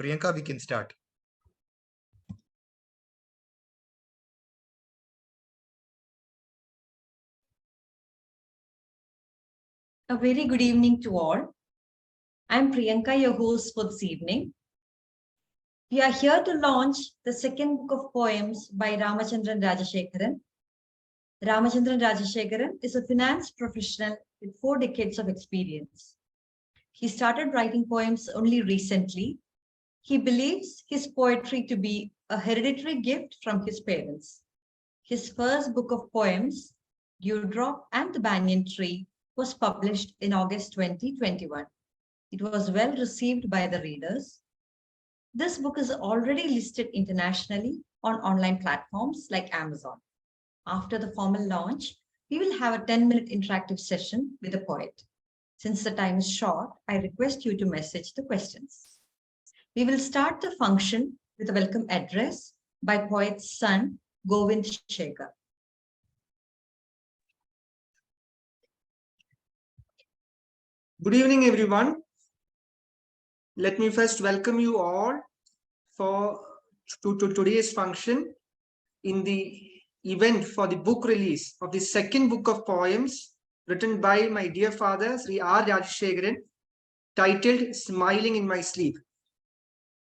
Priyanka, we can start. A very good evening to all. I'm Priyanka, your host for this evening. We are here to launch the second book of poems by Ramachandran Rajasekharan. Ramachandran Rajasekharan is a finance professional with 4 decades of experience. He started writing poems only recently. He believes his poetry to be a hereditary gift from his parents. His first book of poems, Dewdrop and the Banyan Tree, was published in August 2021. It was well received by the readers. This book is already listed internationally on online platforms like Amazon. After the formal launch, we will have a 10-minute interactive session with the poet. Since the time is short, I request you to message the questions. We will start the function with a welcome address by poet's son, Govind Shekhar. Good evening, everyone. Let me first welcome you all to today's function in the event for the book release of the second book of poems written by my dear father, Sri R. Rajasekharan, titled Smiling in My Sleep.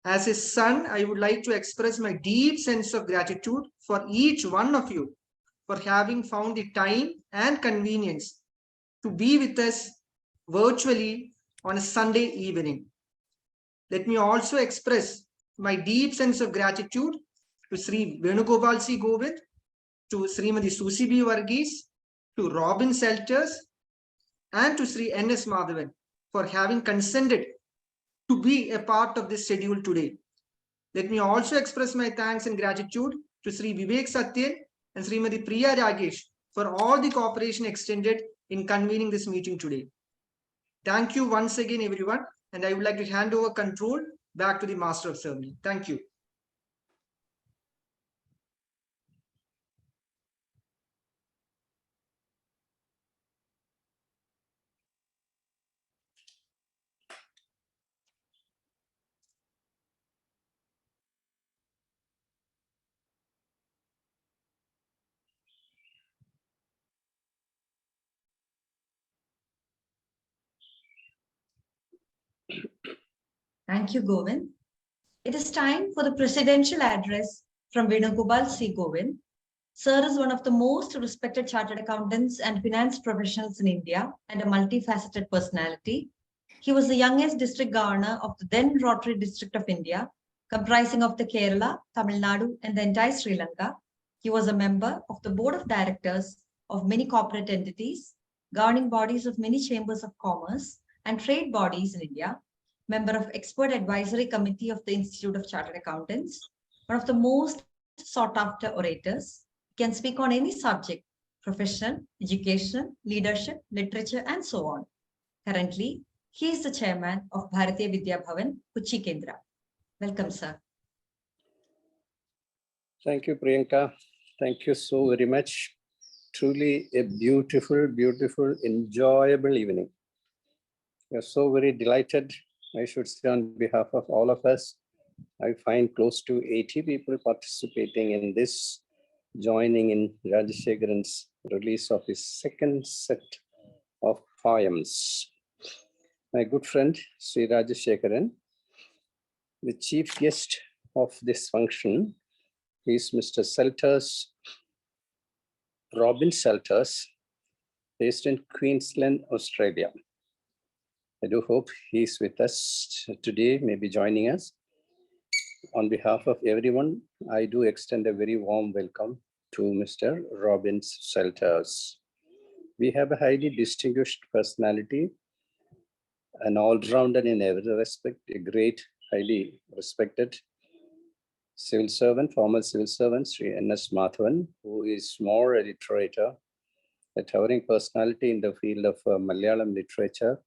As his son, I would like to express my deep sense of gratitude for each one of you for having found the time and convenience to be with us virtually on a Sunday evening. Let me also express my deep sense of gratitude to Sri Venugopal C. Govind, to Srimati Susi B. Varghese, to Robin Selters, and to Sri N.S. Madhavan for having consented to be a part of this schedule today. Let me also express my thanks and gratitude to Sri Vivek Satyen and Srimati Priya Ragesh for all the cooperation extended in convening this meeting today. Thank you once again, everyone, and I would like to hand over control back to the Master of Ceremony. Thank you. Thank you, Govind. It is time for the presidential address from Venugopal C. Govind. Sir is one of the most respected chartered accountants and finance professionals in India and a multifaceted personality. He was the youngest district governor of the then Rotary District of India, comprising of the Kerala, Tamil Nadu, and the entire Sri Lanka. He was a member of the board of directors of many corporate entities, governing bodies of many chambers of commerce and trade bodies in India, member of expert advisory committee of the Institute of Chartered Accountants, one of the most sought after orators, can speak on any subject, professional, educational, leadership, literature, and so on. Currently, he is the chairman of Bharatiya Vidya Bhavan, Kochi Kendra. Welcome, sir. Thank you, Priyanka. Thank you so very much. Truly a beautiful, beautiful, enjoyable evening. We are so very delighted. I should say on behalf of all of us, I find close to 80 people participating in this, joining in Rajasekharan's release of his second set of poems. My good friend, Sri Rajasekharan, the chief guest of this function is Mr. Selters, Robin Selters, based in Queensland, Australia. I do hope he's with us today, maybe joining us. On behalf of everyone, I do extend a very warm welcome to Mr. Robin Selters. We have a highly distinguished personality, an all-rounder in every respect, a great, highly respected civil servant, former civil servant, Sri N.S. Madhavan, who is more a literator, a towering personality in the field of Malayalam literature,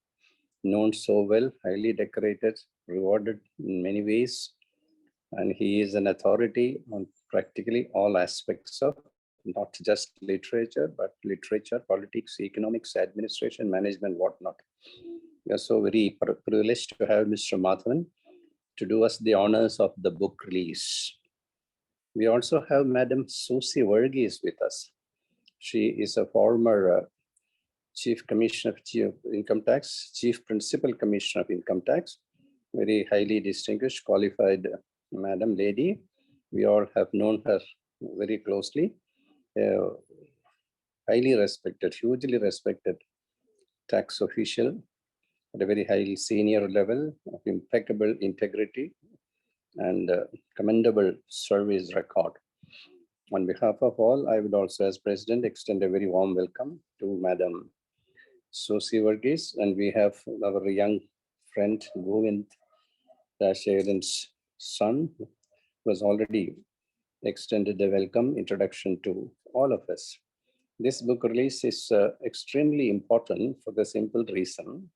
known so well, highly decorated, rewarded in many ways. And he is an authority on practically all aspects of not just literature, but literature, politics, economics, administration, management, whatnot. We are so very privileged to have Mr. Madhavan to do us the honors of the book release. We also have Madam Susie Verghese with us. She is a former Chief Commissioner of Income Tax, Chief Principal Commissioner of Income Tax, very highly distinguished, qualified Madam Lady. We all have known her very closely. Highly respected, hugely respected tax official at a very high senior level of impeccable integrity and commendable service record. On behalf of all, I would also, as President, extend a very warm welcome to Madam Susie Verghese, and we have our young friend Govind Rajasekharan's son, who has already extended a welcome introduction to all of us. This book release is extremely important for the simple reason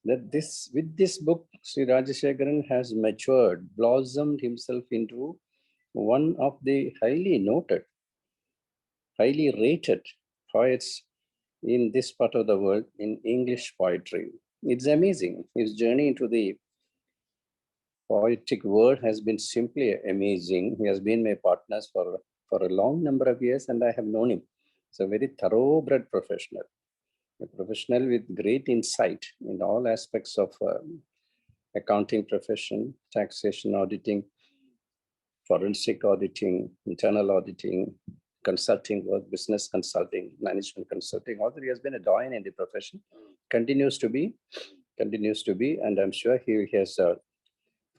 that with this book, Sri Rajasekharan has matured, blossomed himself into one of the highly noted, highly rated poets in this part of the world in English poetry. It's amazing. His journey into the poetic world has been simply amazing. He has been my partner for a long number of years, and I have known him. He's a very thoroughbred professional, a professional with great insight in all aspects of accounting profession, taxation auditing, forensic auditing, internal auditing, consulting work, business consulting, management consulting. Although he has been a doyen in the profession, continues to be, and I'm sure he has a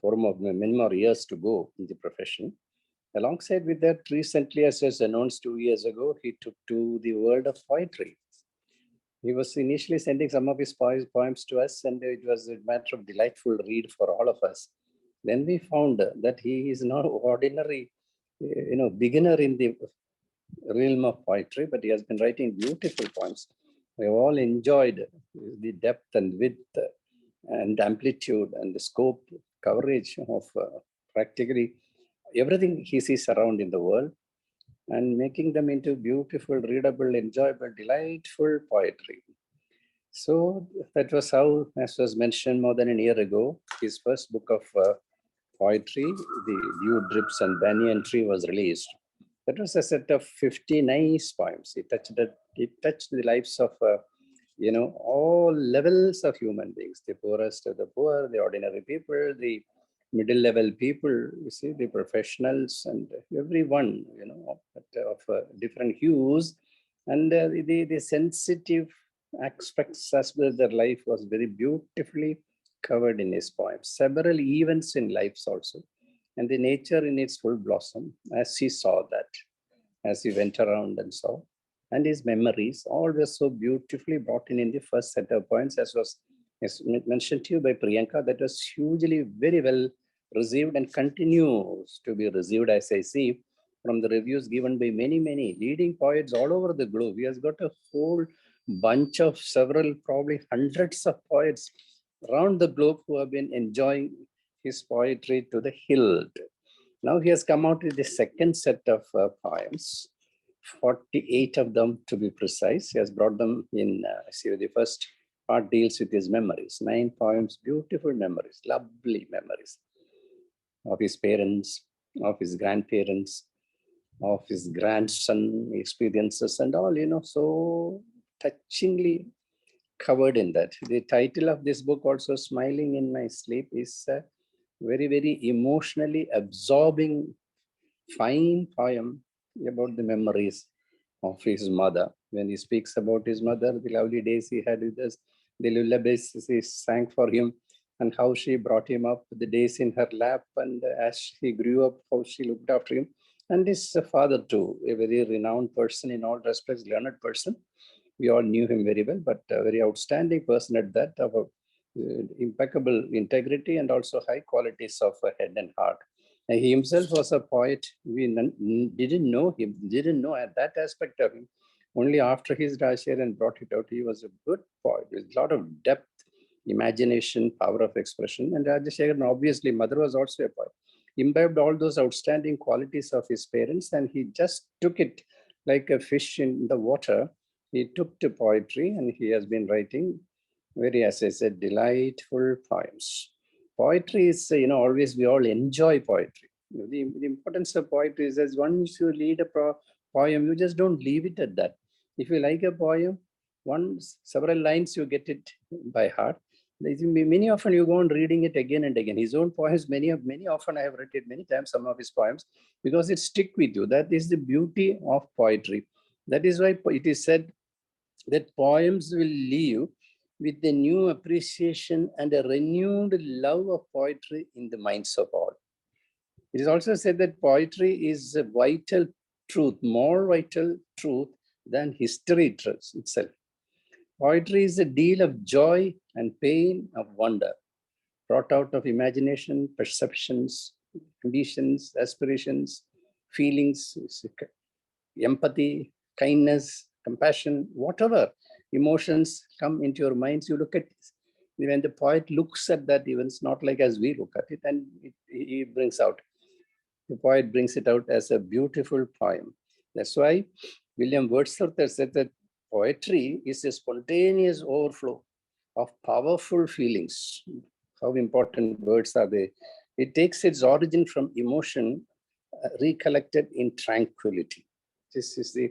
form of many more years to go in the profession. Alongside with that, recently, as was announced 2 years ago, he took to the world of poetry. He was initially sending some of his poems to us, and it was a matter of delightful read for all of us. Then we found that he is not ordinary, beginner in the realm of poetry, but he has been writing beautiful poems. We have all enjoyed the depth and width and amplitude and the scope, coverage of practically everything he sees around in the world, and making them into beautiful, readable, enjoyable, delightful poetry. So that was how, as was mentioned more than a year ago, his first book of poetry, The Dew Drips and Banyan Tree, was released. That was a set of 50 nice poems. It touched the lives of all levels of human beings, the poorest of the poor, the ordinary people, the middle-level people, you see, the professionals, and everyone, of different hues, and the sensitive aspects as well. Their life was very beautifully covered in his poems. Several events in lives also, and the nature in its full blossom, as he saw that, as he went around and saw, and his memories, all were so beautifully brought in the first set of points, as was mentioned to you by Priyanka. That was hugely very well received and continues to be received, as I see from the reviews given by many leading poets all over the globe. He has got a whole bunch of several, probably hundreds of poets around the globe who have been enjoying his poetry to the hilt. Now he has come out with the second set of poems, 48 of them to be precise. He has brought them in. The first part deals with his memories. 9 poems, beautiful memories, lovely memories of his parents, of his grandparents, of his grandson experiences, and all, so touchingly covered in that. The title of this book, also Smiling in My Sleep, is a very emotionally absorbing, fine poem about the memories of his mother. When he speaks about his mother, the lovely days he had with us, the lullabies he sang for him, and how she brought him up, the days in her lap, and as he grew up, how she looked after him. And his father too, a very renowned person in all respects, learned person. We all knew him very well, but a very outstanding person at that, of impeccable integrity and also high qualities of head and heart. And he himself was a poet. We didn't know him, didn't know at that aspect of him. Only after his Rajasekharan brought it out, he was a good poet with a lot of depth, imagination, power of expression. And Rajasekharan, obviously, mother was also a poet. Imbibed all those outstanding qualities of his parents, and he just took it like a fish in the water. He took to poetry, and he has been writing very, as I said, delightful poems. poetry is, always we all enjoy poetry. The importance of poetry is that once you read a poem, you just don't leave it at that. If you like a poem, several lines, you get it by heart. Many often you go on reading it again and again. His own poems, many often I have read it many times, some of his poems, because it stick with you. That is the beauty of poetry. That is why it is said that poems will leave with a new appreciation and a renewed love of poetry in the minds of all. It is also said that poetry is a vital truth, more vital truth than history itself. Poetry is a deal of joy and pain, of wonder, brought out of imagination, perceptions, ambitions, aspirations, feelings, empathy, kindness, compassion, whatever emotions come into your minds, you look at when the poet looks at that, even it's not like as we look at it, and he brings out. The poet brings it out as a beautiful poem. That's why William Wordsworth has said that poetry is a spontaneous overflow of powerful feelings. How important words are they? It takes its origin from emotion recollected in tranquility. This is the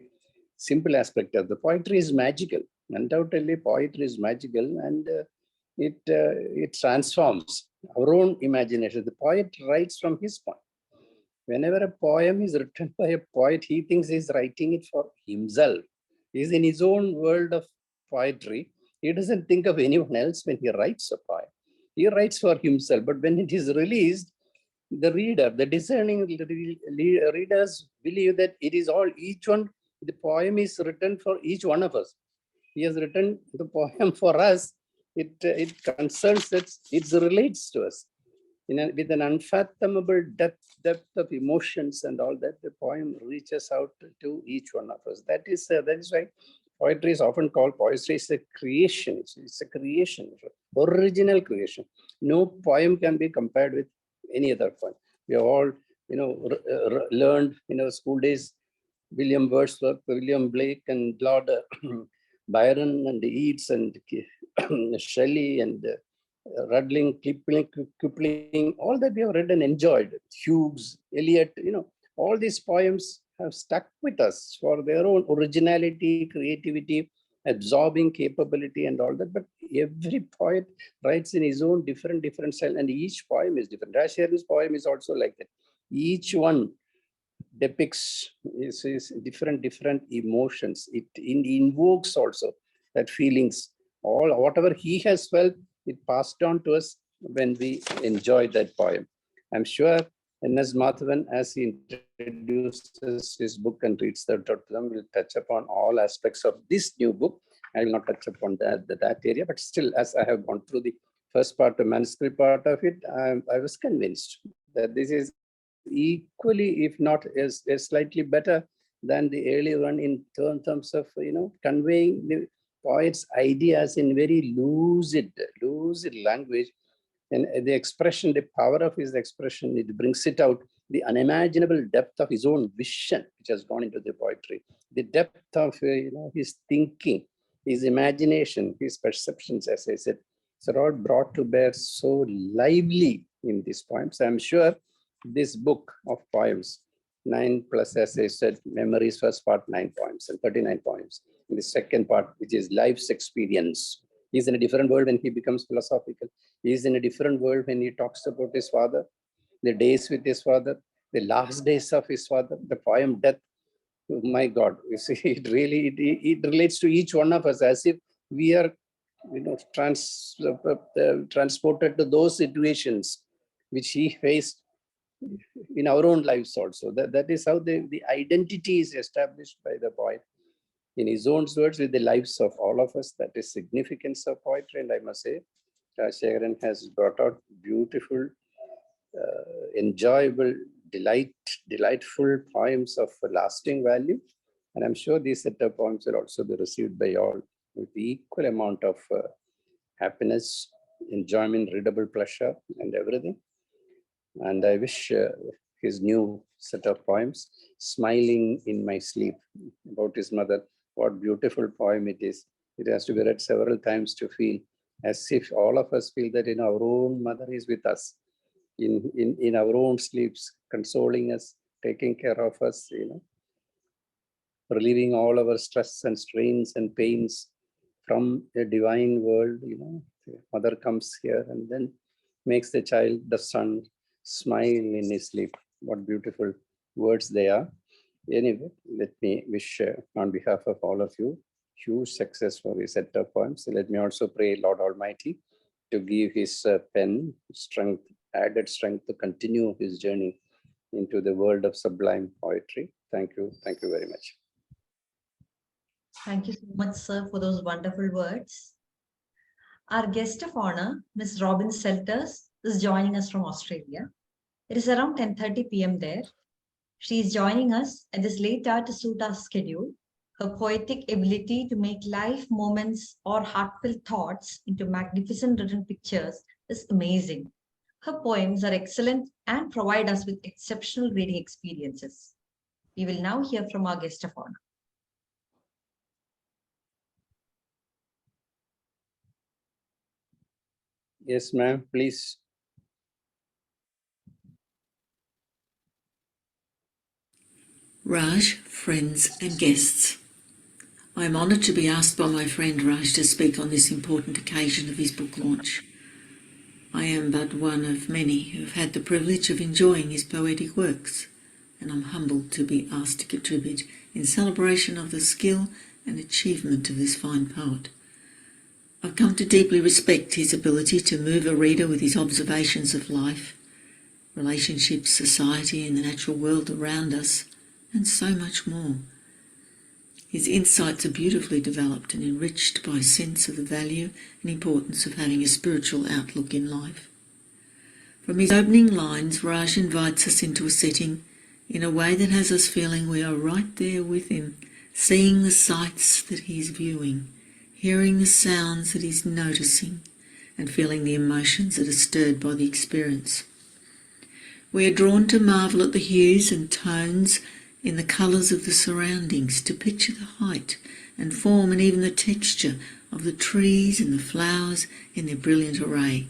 simple aspect of the poetry is magical. Undoubtedly, poetry is magical, and it transforms our own imagination. The poet writes from his point. Whenever a poem is written by a poet, he thinks he's writing it for himself. He's in his own world of poetry. He doesn't think of anyone else when he writes a poem. He writes for himself, but when it is released, the reader, the discerning readers believe that it is all, each one, the poem is written for each one of us. He has written the poem for us. It concerns us, it relates to us. With an unfathomable depth of emotions and all that, the poem reaches out to each one of us. That is why poetry is often called, poetry is a creation. It's a creation, original creation. No poem can be compared with any other poem. We have all, learned in our school days, William Wordsworth, William Blake, and Lord Byron, and Yeats, and Shelley, and Rudling, Kipling, all that we have read and enjoyed. Hughes, Eliot, all these poems have stuck with us for their own originality, creativity, absorbing capability, and all that. But every poet writes in his own different style, and each poem is different. Rajasekharan's poem is also like that. Each one depicts is different emotions. It invokes also that feelings. Whatever he has felt, it passed on to us when we enjoyed that poem. I'm sure N.S. Madhavan, as he introduces his book and reads the them, will touch upon all aspects of this new book. I will not touch upon that area, but still, as I have gone through the first part, the manuscript part of it, I was convinced that this is equally, if not is slightly better than the earlier one in terms of conveying the poet's ideas in very lucid language, and the expression, the power of his expression, it brings it out, the unimaginable depth of his own vision which has gone into the poetry, the depth of his thinking, his imagination, his perceptions, as I said, are all brought to bear so lively in these poems. I'm sure this book of poems, 9 plus, as I said, memories, first part, 9 poems and 39 poems. In the second part, which is life's experience. He's in a different world when he becomes philosophical. He's in a different world when he talks about his father, the days with his father, the last days of his father, the poem Death. Oh my God, you see, it relates to each one of us as if we are transported to those situations which he faced in our own lives also. That is how the identity is established by the poet in his own words with the lives of all of us. That is significance of poetry. And I must say, Rajasekharan has brought out beautiful, enjoyable, delightful poems of lasting value. And I'm sure these set of poems will also be received by all with equal amount of happiness, enjoyment, readable pleasure, and everything. And I wish his new set of poems, Smiling in My Sleep, about his mother. What beautiful poem it is. It has to be read several times to feel as if all of us feel that our own mother is with us in our own sleeps, consoling us, taking care of us, relieving all our stress and strains and pains from a divine world. The mother comes here and then makes the child, the son, smile in his sleep. What beautiful words they are. Anyway, let me wish on behalf of all of you huge success for this set of poems. Let me also pray Lord Almighty to give his pen strength, added strength to continue his journey into the world of sublime poetry. Thank you. Thank you very much. Thank you so much, sir, for those wonderful words. Our guest of honor, Ms. Robin Selters, is joining us from Australia. It is around 10:30 p.m. there. She is joining us at this late hour to suit our schedule. Her poetic ability to make life moments or heartfelt thoughts into magnificent written pictures is amazing. Her poems are excellent and provide us with exceptional reading experiences. We will now hear from our guest of honor. Yes, ma'am, please. Raj, friends and guests. I am honoured to be asked by my friend Raj to speak on this important occasion of his book launch. I am but one of many who have had the privilege of enjoying his poetic works, and I'm humbled to be asked to contribute in celebration of the skill and achievement of this fine poet. I've come to deeply respect his ability to move a reader with his observations of life, relationships, society, and the natural world around us, and so much more. His insights are beautifully developed and enriched by a sense of the value and importance of having a spiritual outlook in life. From his opening lines, Raj invites us into a setting in a way that has us feeling we are right there with him, seeing the sights that he is viewing, hearing the sounds that he's noticing, and feeling the emotions that are stirred by the experience. We are drawn to marvel at the hues and tones in the colours of the surroundings, to picture the height and form and even the texture of the trees and the flowers in their brilliant array.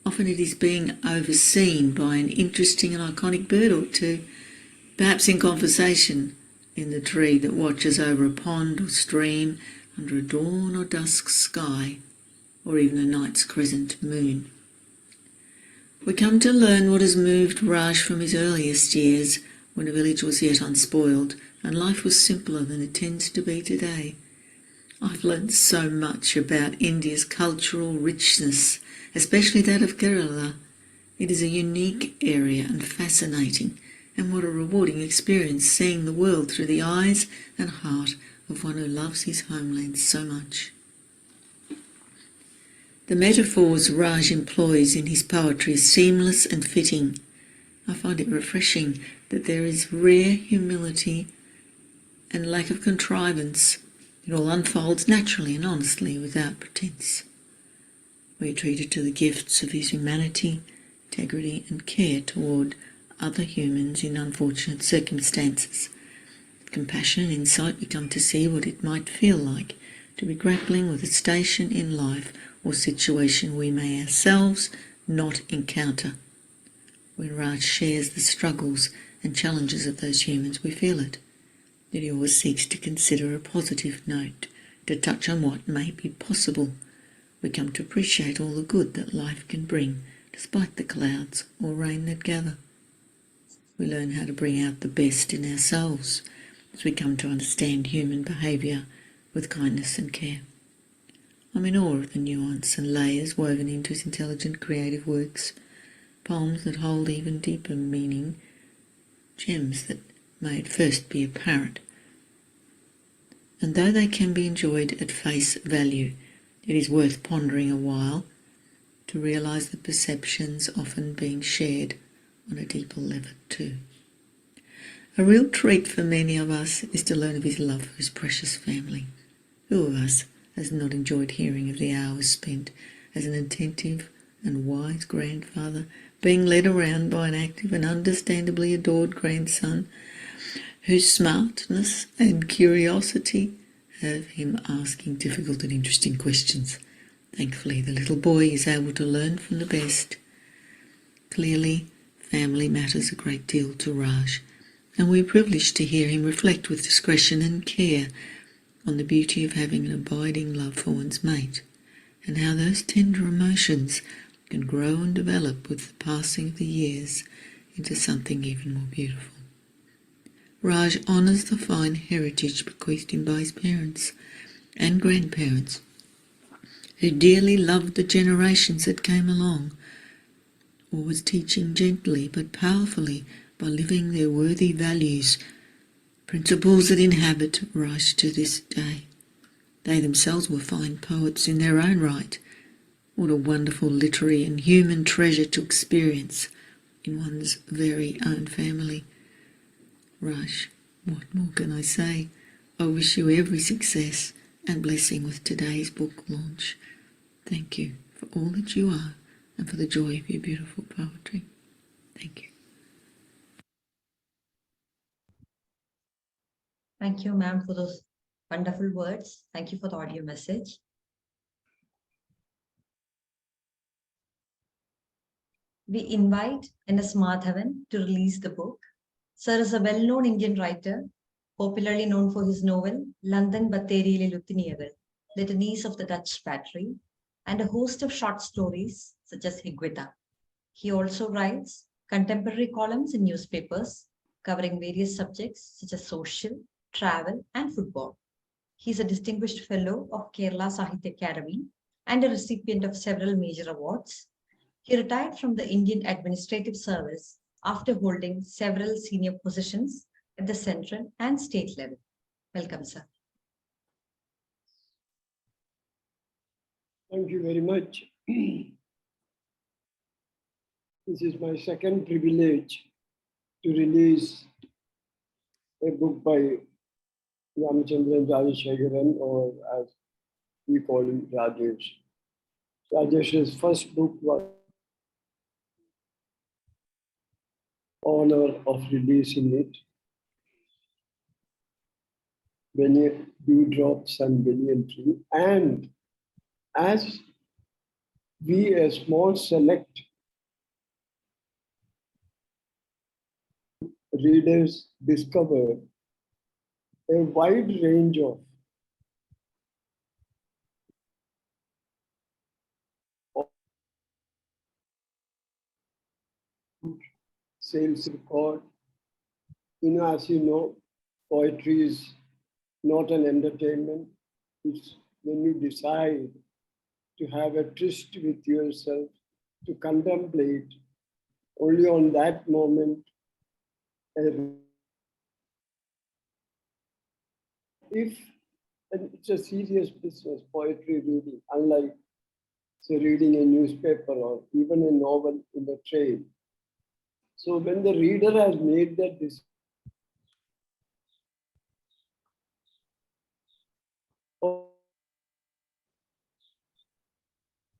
Often it is being overseen by an interesting and iconic bird or two, perhaps in conversation in the tree that watches over a pond or stream under a dawn or dusk sky, or even a night's crescent moon. We come to learn what has moved Raj from his earliest years, when a village was yet unspoiled and life was simpler than it tends to be today. I've learned so much about India's cultural richness, especially that of Kerala. It is a unique area and fascinating, and what a rewarding experience seeing the world through the eyes and heart of one who loves his homeland so much. The metaphors Raj employs in his poetry are seamless and fitting. I find it refreshing that there is rare humility and lack of contrivance. It all unfolds naturally and honestly without pretense. We are treated to the gifts of his humanity, integrity and care toward other humans in unfortunate circumstances. With compassion and insight we come to see what it might feel like to be grappling with a station in life or situation we may ourselves not encounter. When Raj shares the struggles and challenges of those humans, we feel it. Yet he always seeks to consider a positive note, to touch on what may be possible. We come to appreciate all the good that life can bring, despite the clouds or rain that gather. We learn how to bring out the best in ourselves as we come to understand human behaviour with kindness and care. I'm in awe of the nuance and layers woven into his intelligent, creative works, poems that hold even deeper meaning, gems that may at first be apparent. And though they can be enjoyed at face value, it is worth pondering a while to realise the perceptions often being shared on a deeper level too. A real treat for many of us is to learn of his love for his precious family. Who of us has not enjoyed hearing of the hours spent as an attentive and wise grandfather, being led around by an active and understandably adored grandson, whose smartness and curiosity have him asking difficult and interesting questions Thankfully, the little boy is able to learn from the best. Clearly, family matters a great deal to Raj, and we're privileged to hear him reflect with discretion and care on the beauty of having an abiding love for one's mate, and how those tender emotions can grow and develop with the passing of the years into something even more beautiful. Raj honours the fine heritage bequeathed him by his parents and grandparents, who dearly loved the generations that came along, always teaching gently but powerfully by living their worthy values, principles that inhabit Raj to this day. They themselves were fine poets in their own right. What a wonderful literary and human treasure to experience in one's very own family. Raj, what more can I say? I wish you every success and blessing with today's book launch. Thank you for all that you are and for the joy of your beautiful poetry. Thank you. Thank you, ma'am, for those wonderful words. Thank you for the audio message. We invite N.S. Madhavan to release the book. Sir is a well-known Indian writer, popularly known for his novel London Batteriile Luthiniyagal, Litanies of the Dutch Battery, and a host of short stories such as Higuita. He also writes contemporary columns in newspapers covering various subjects such as social, travel, and football. He is a distinguished fellow of Kerala Sahitya Academy and a recipient of several major awards. He retired from the Indian Administrative Service after holding several senior positions at the central and state level. Welcome, sir. Thank you very much. This is my second privilege to release a book by Rajasekharan, or as we call him, Rajesh. Rajesh's first book was honor of releasing it. Many dewdrops and banyan tree. And as we, a small select readers, discovered a wide range of sales record. As you know, poetry is not an entertainment. It's when you decide to have a tryst with yourself, to contemplate, only on that moment, if, and it's a serious business, poetry reading, unlike say reading a newspaper or even a novel in the train. So when the reader has made that decision,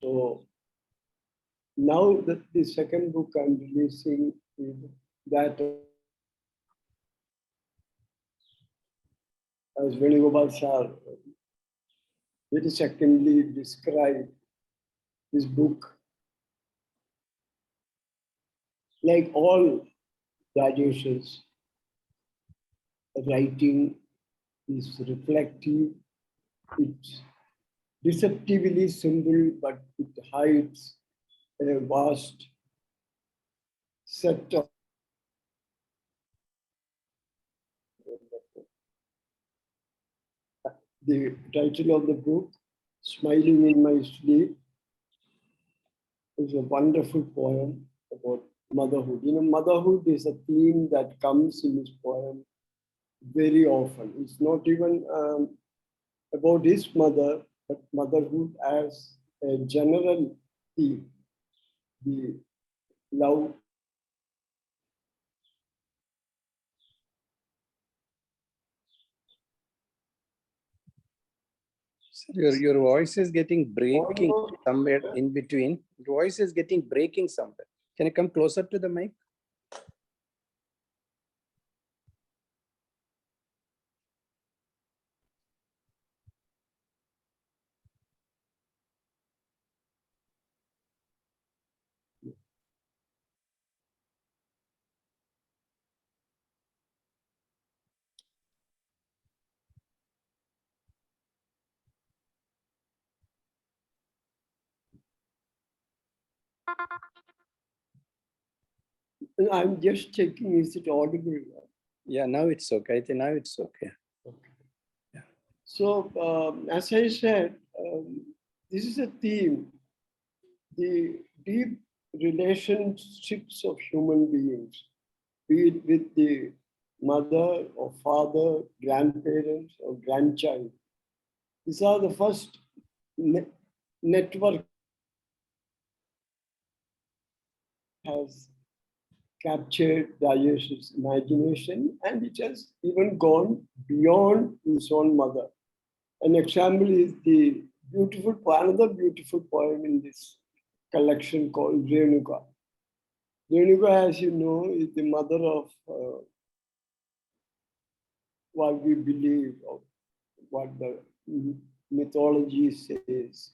so now that the second book I'm releasing is that, as Venugopal Sir very secondly described this book, like all Rajesh's writing is reflective, it's deceptively simple, but it hides a vast set of the title of the book, Smiling in My Sleep, is a wonderful poem about motherhood. You know, motherhood is a theme that comes in this poem very often. It's not even about his mother, but motherhood as a general theme. The love. Your voice is getting breaking somewhere in between. Your voice is getting breaking somewhere. Can you come closer to the mic? I'm just checking, is it audible? Yeah, now it's okay. I think now it's okay. Okay. Yeah. So, as I said, this is a theme, the deep relationships of human beings, be it with the mother or father, grandparents or grandchild. These are the first network has captured Rajesh's imagination, and it has even gone beyond his own mother. An example is the another beautiful poem in this collection called Renuka. Renuka, as you know, is the mother of what we believe, of what the mythology says,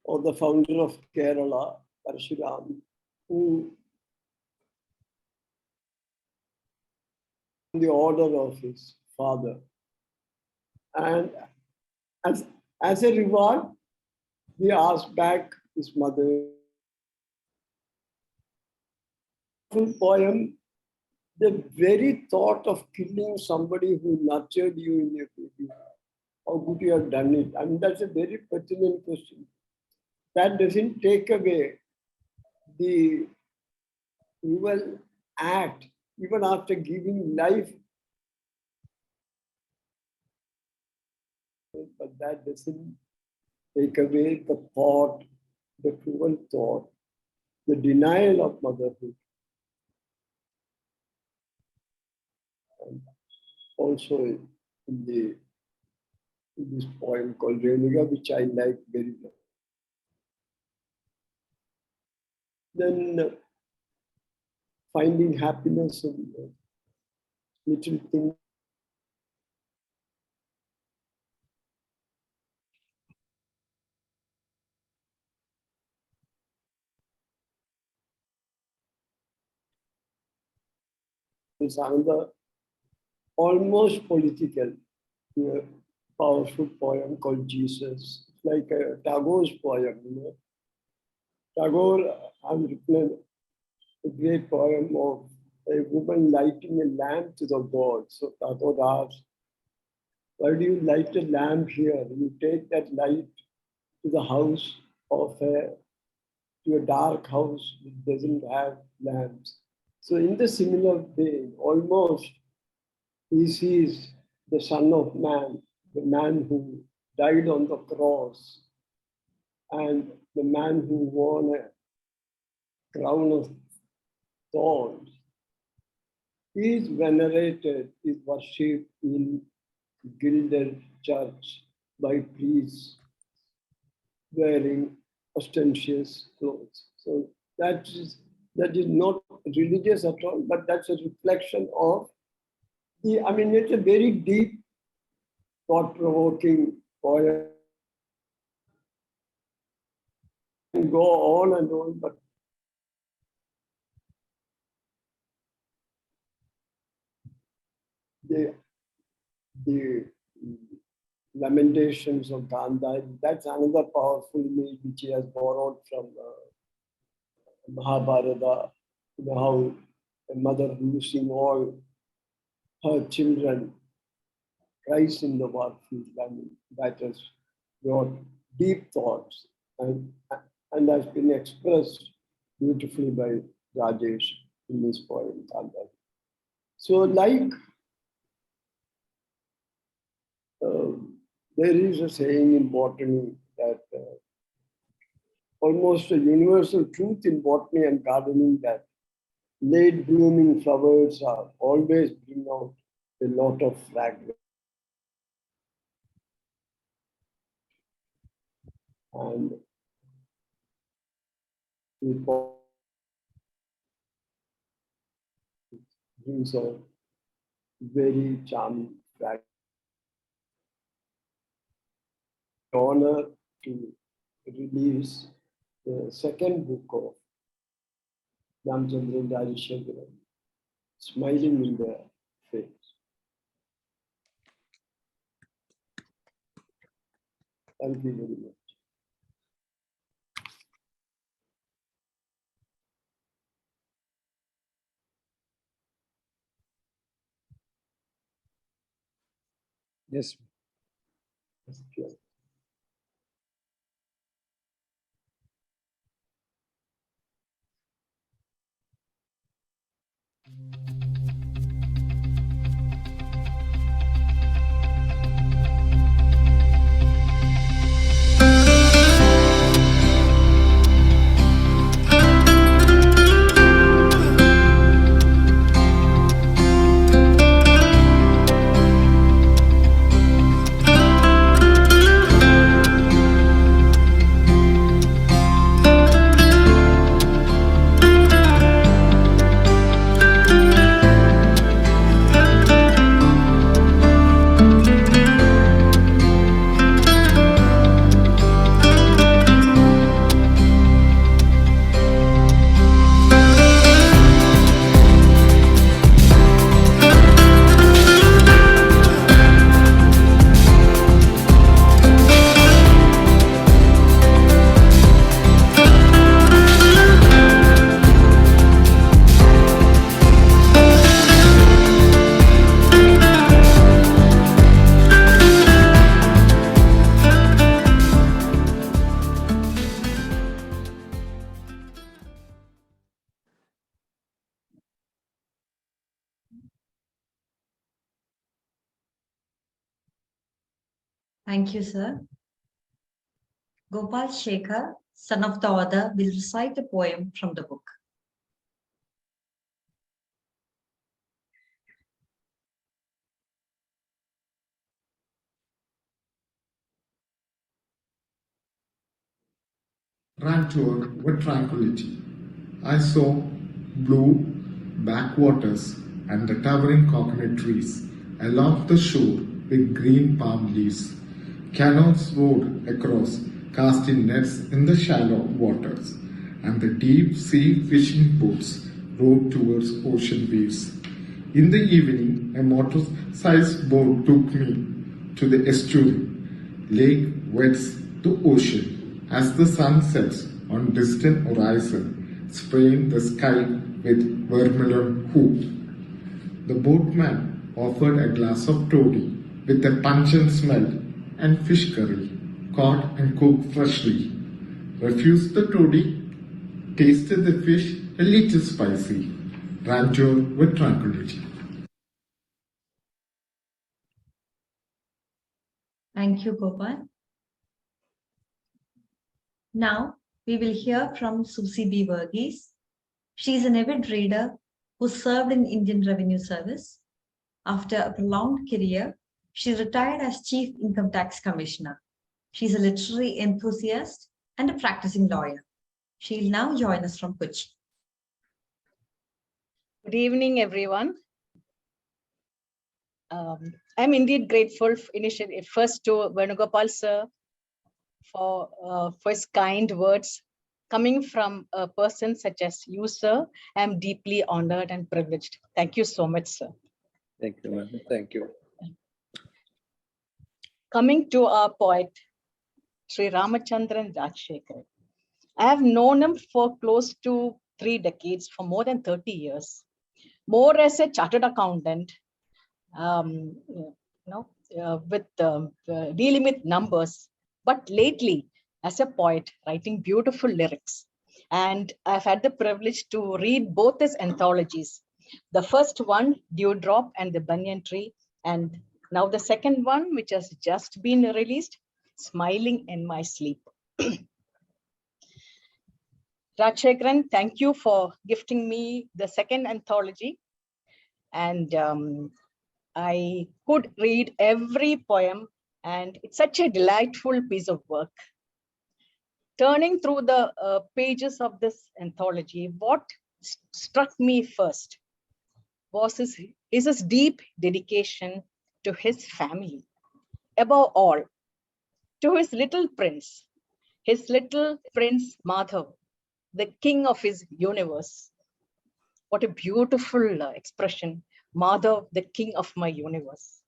or the founder of Kerala, Parshuram, who the order of his father. And as a reward, he asked back his mother. Full poem, the very thought of killing somebody who nurtured you in your baby, how could you have done it? I mean, that's a very pertinent question. That doesn't take away the evil act, even after giving life. But that doesn't take away the thought, the cruel thought, the denial of motherhood. And also in this poem called Renuka, which I like very much. Then finding happiness in little things. Is another almost political, powerful poem called Jesus. It's like a Tagore's poem, Tagore has written a great poem of a woman lighting a lamp to the gods. So Tagore asks, why do you light a lamp here? You take that light to the house of to a dark house which doesn't have lamps. So in the similar vein, almost he sees the Son of Man, the man who died on the cross, and the man who wore a crown of thorns. He is venerated, is worshipped in gilded church by priests wearing ostentatious clothes. So that is not religious at all, but that's a reflection of it's a very deep, thought-provoking poem. And go on and on, but the lamentations of Gandhar, that's another powerful image which he has borrowed from Mahabharata, how a mother losing all her children cries in the war field. I mean, that has brought deep thoughts and has been expressed beautifully by Rajesh in his poem, Gandhar. So, like there is a saying in botany that almost a universal truth in botany and gardening that late blooming flowers are always bring out a lot of fragrance. And it brings a very charming fragrance. Honor to release the second book of Ramchandran Rajasekharan, Smiling in the Face. Thank you very much. Yes. Thank you, sir. Gopal Shekhar, son of the author, will recite a poem from the book. Ran toward with tranquility. I saw blue backwaters and the towering coconut trees along the shore with green palm leaves. Canoes rowed across, casting nets in the shallow waters, and the deep sea fishing boats rowed towards ocean waves. In the evening, a motor-sized boat took me to the estuary. Lake wets the ocean as the sun sets on distant horizon, spraying the sky with vermilion hue. The boatman offered a glass of toddy with a pungent smell and fish curry, caught and cooked freshly. Refused the toddy, tasted the fish a little spicy, ran to with tranquility. Thank you, Gopal. Now we will hear from Susie B. Verghese. She is an avid reader who served in Indian Revenue Service. After a prolonged career, she retired as Chief Income Tax Commissioner. She is a literary enthusiast and a practicing lawyer. She will now join us from Kochi. Good evening, everyone. I'm indeed grateful initially first to Venugopal sir for his kind words. Coming from a person such as you, sir, I'm deeply honored and privileged. Thank you so much, sir. Thank you, madam. Thank you. Coming to our poet, Sri Ramachandran Rajasekharan. I have known him for close to 3 decades, for more than 30 years. More as a chartered accountant, dealing with numbers, but lately as a poet, writing beautiful lyrics. And I've had the privilege to read both his anthologies. The first one, Dewdrop and the Banyan Tree, and now the second one, which has just been released, Smiling in My Sleep. Rajasekharan, thank you for gifting me the second anthology. And I could read every poem, and it's such a delightful piece of work. Turning through the pages of this anthology, what struck me first was his deep dedication to his family. Above all, to his little prince Madhav, the king of his universe. What a beautiful expression, Madhav, the king of my universe.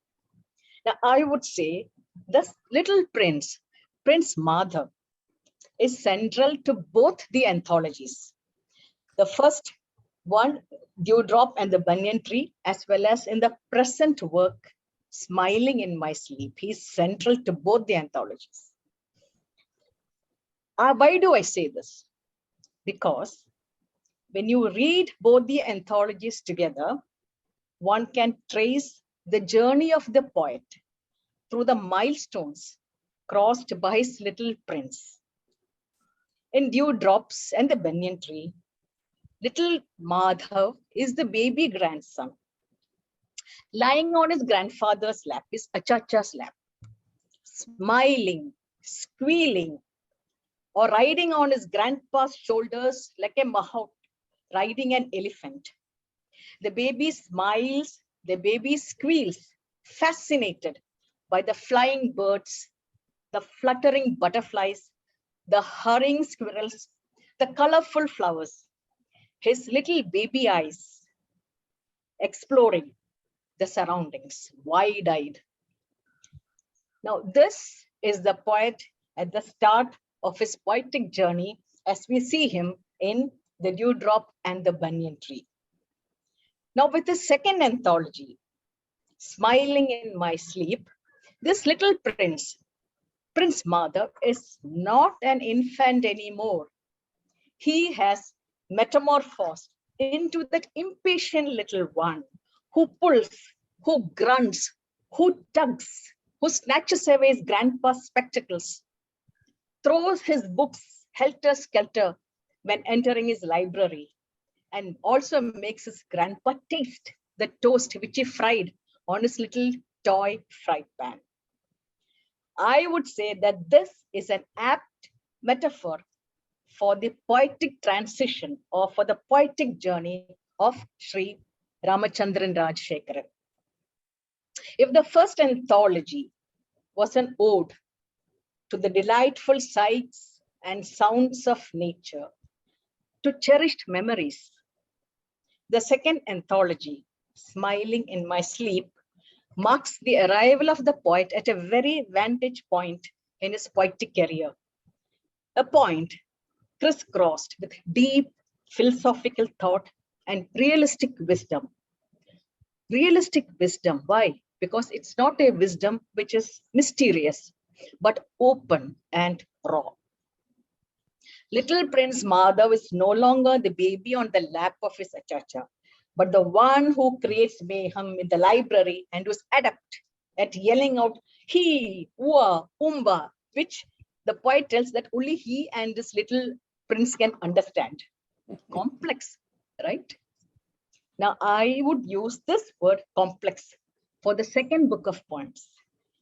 Now, I would say this little prince, Prince Madhav, is central to both the anthologies. The first one, Dewdrop and the Banyan Tree, as well as in the present work, Smiling in My Sleep. He's central to both the anthologies. Why do I say this? Because when you read both the anthologies together, one can trace the journey of the poet through the milestones crossed by his little prince. In Dewdrops and the Banyan Tree, little Madhav is the baby grandson, lying on his grandfather's lap, his Achacha's lap, smiling, squealing, or riding on his grandpa's shoulders like a mahout riding an elephant. The baby smiles, the baby squeals, fascinated by the flying birds, the fluttering butterflies, the hurrying squirrels, the colorful flowers. His little baby eyes exploring the surroundings, wide-eyed. Now, this is the poet at the start of his poetic journey as we see him in The Dewdrop and the Banyan Tree. Now, with his second anthology, Smiling in My Sleep, this little prince, Prince Madhav, is not an infant anymore. He has metamorphosed into that impatient little one who pulls, who grunts, who tugs, who snatches away his grandpa's spectacles, throws his books helter-skelter when entering his library, and also makes his grandpa taste the toast which he fried on his little toy fry pan. I would say that this is an apt metaphor for the poetic transition or for the poetic journey of Sri Ramachandran Rajasekharan. If the first anthology was an ode to the delightful sights and sounds of nature, to cherished memories, the second anthology, Smiling in My Sleep, marks the arrival of the poet at a very vantage point in his poetic career. A point crisscrossed with deep philosophical thought and realistic wisdom. Realistic wisdom, why? Because it's not a wisdom which is mysterious, but open and raw. Little Prince Madhav is no longer the baby on the lap of his achacha, but the one who creates mayhem in the library and who's adept at yelling out, he, ua, umba, which the poet tells that only he and this little prince can understand. Complex, right? Now, I would use this word complex for the second book of poems,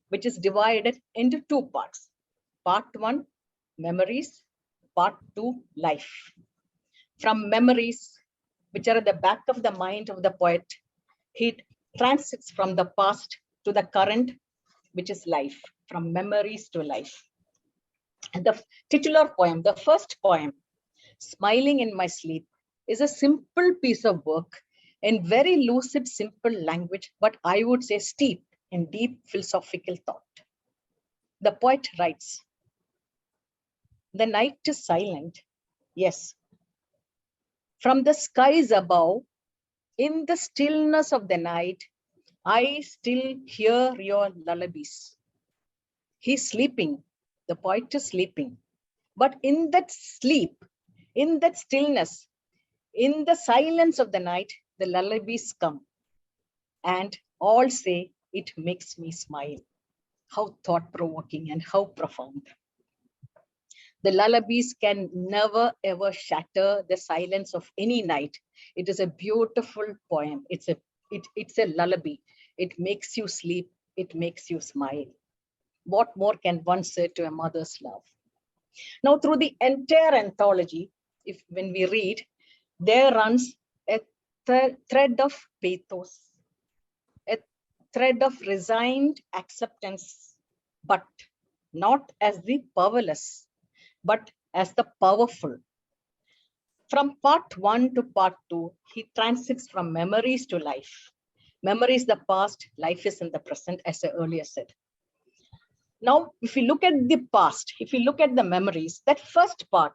which is divided into two parts. Part 1, memories. Part 2, life. From memories, which are at the back of the mind of the poet, he transits from the past to the current, which is life, from memories to life. And the titular poem, the first poem, Smiling in My Sleep, is a simple piece of work in very lucid, simple language, but I would say steeped in deep philosophical thought. The poet writes, the night is silent, yes. From the skies above, in the stillness of the night, I still hear your lullabies. He's sleeping, the poet is sleeping. But in that sleep, in that stillness, in the silence of the night, the lullabies come. And all say, it makes me smile. How thought-provoking and how profound. The lullabies can never ever shatter the silence of any night. It is a beautiful poem. It's a lullaby. It makes you sleep. It makes you smile. What more can one say to a mother's love? Now, through the entire anthology, when we read, there runs a thread of pathos, a thread of resigned acceptance, but not as the powerless, but as the powerful. From part 1 to part 2, he transits from memories to life. Memory is the past, life is in the present, as I earlier said. Now, if we look at the past, if we look at the memories, that first part,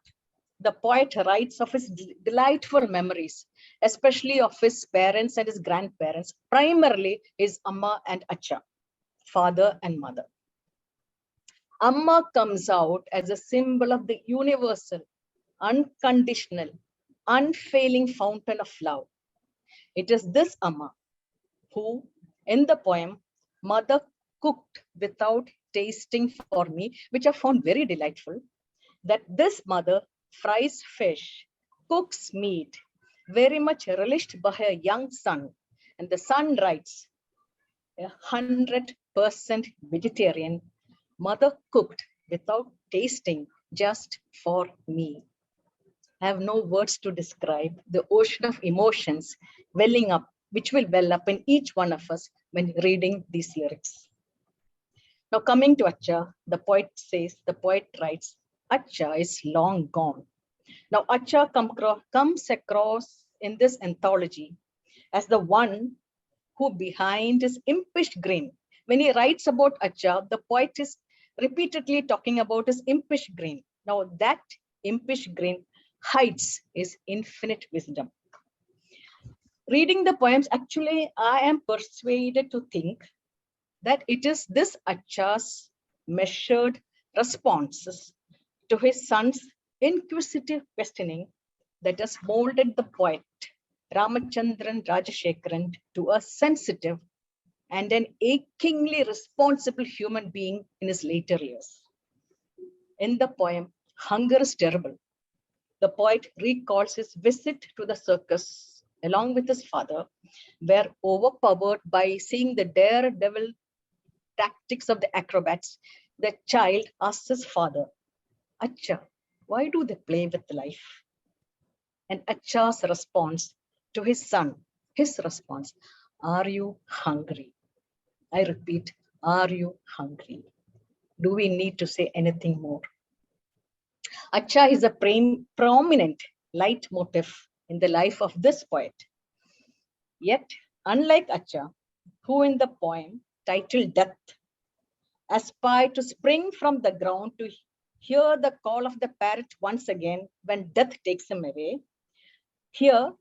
the poet writes of his delightful memories, especially of his parents and his grandparents, primarily his Amma and Acha. father and mother. Amma comes out as a symbol of the universal, unconditional, unfailing fountain of love. It is this Amma who, in the poem, Mother cooked without tasting for me, which I found very delightful, that this mother fries fish, cooks meat, very much relished by her young son. And the son writes, 100% vegetarian, mother cooked without tasting just for me. I have no words to describe the ocean of emotions welling up, which will well up in each one of us when reading these lyrics. Now coming to Acha, the poet writes, Acha is long gone. Now Acha comes across in this anthology as the one who behind his impish grin. When he writes about Acha, the poet is repeatedly talking about his impish grin. Now that impish grin hides his infinite wisdom. Reading the poems, actually, I am persuaded to think that it is this Acha's measured responses to his son's inquisitive questioning that has molded the poet Ramachandran Rajasekharan to a sensitive and an achingly responsible human being in his later years. In the poem, Hunger is Terrible, the poet recalls his visit to the circus along with his father, where overpowered by seeing the daredevil tactics of the acrobats, the child asks his father, Acha, why do they play with life? And Acha's response to his son, are you hungry? I repeat, are you hungry? Do we need to say anything more? Acha is a prominent leitmotif in the life of this poet. Yet, unlike Acha, who in the poem titled Death, aspired to spring from the ground to hear the call of the parrot once again when death takes him away, here,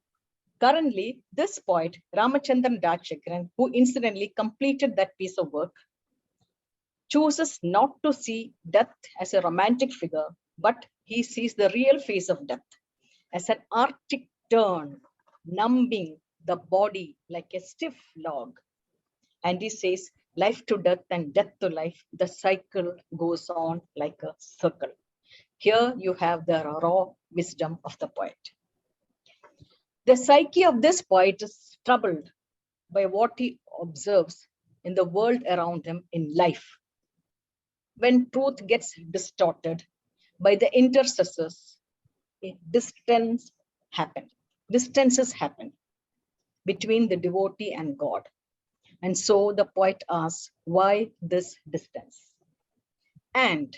currently, this poet, Ramachandran Rajasekharan, who incidentally completed that piece of work, chooses not to see death as a romantic figure, but he sees the real face of death as an arctic turn, numbing the body like a stiff log. And he says, life to death and death to life, the cycle goes on like a circle. Here you have the raw wisdom of the poet. The psyche of this poet is troubled by what he observes in the world around him in life. When truth gets distorted by the intercessors, distances happen between the devotee and God. And so the poet asks, why this distance? And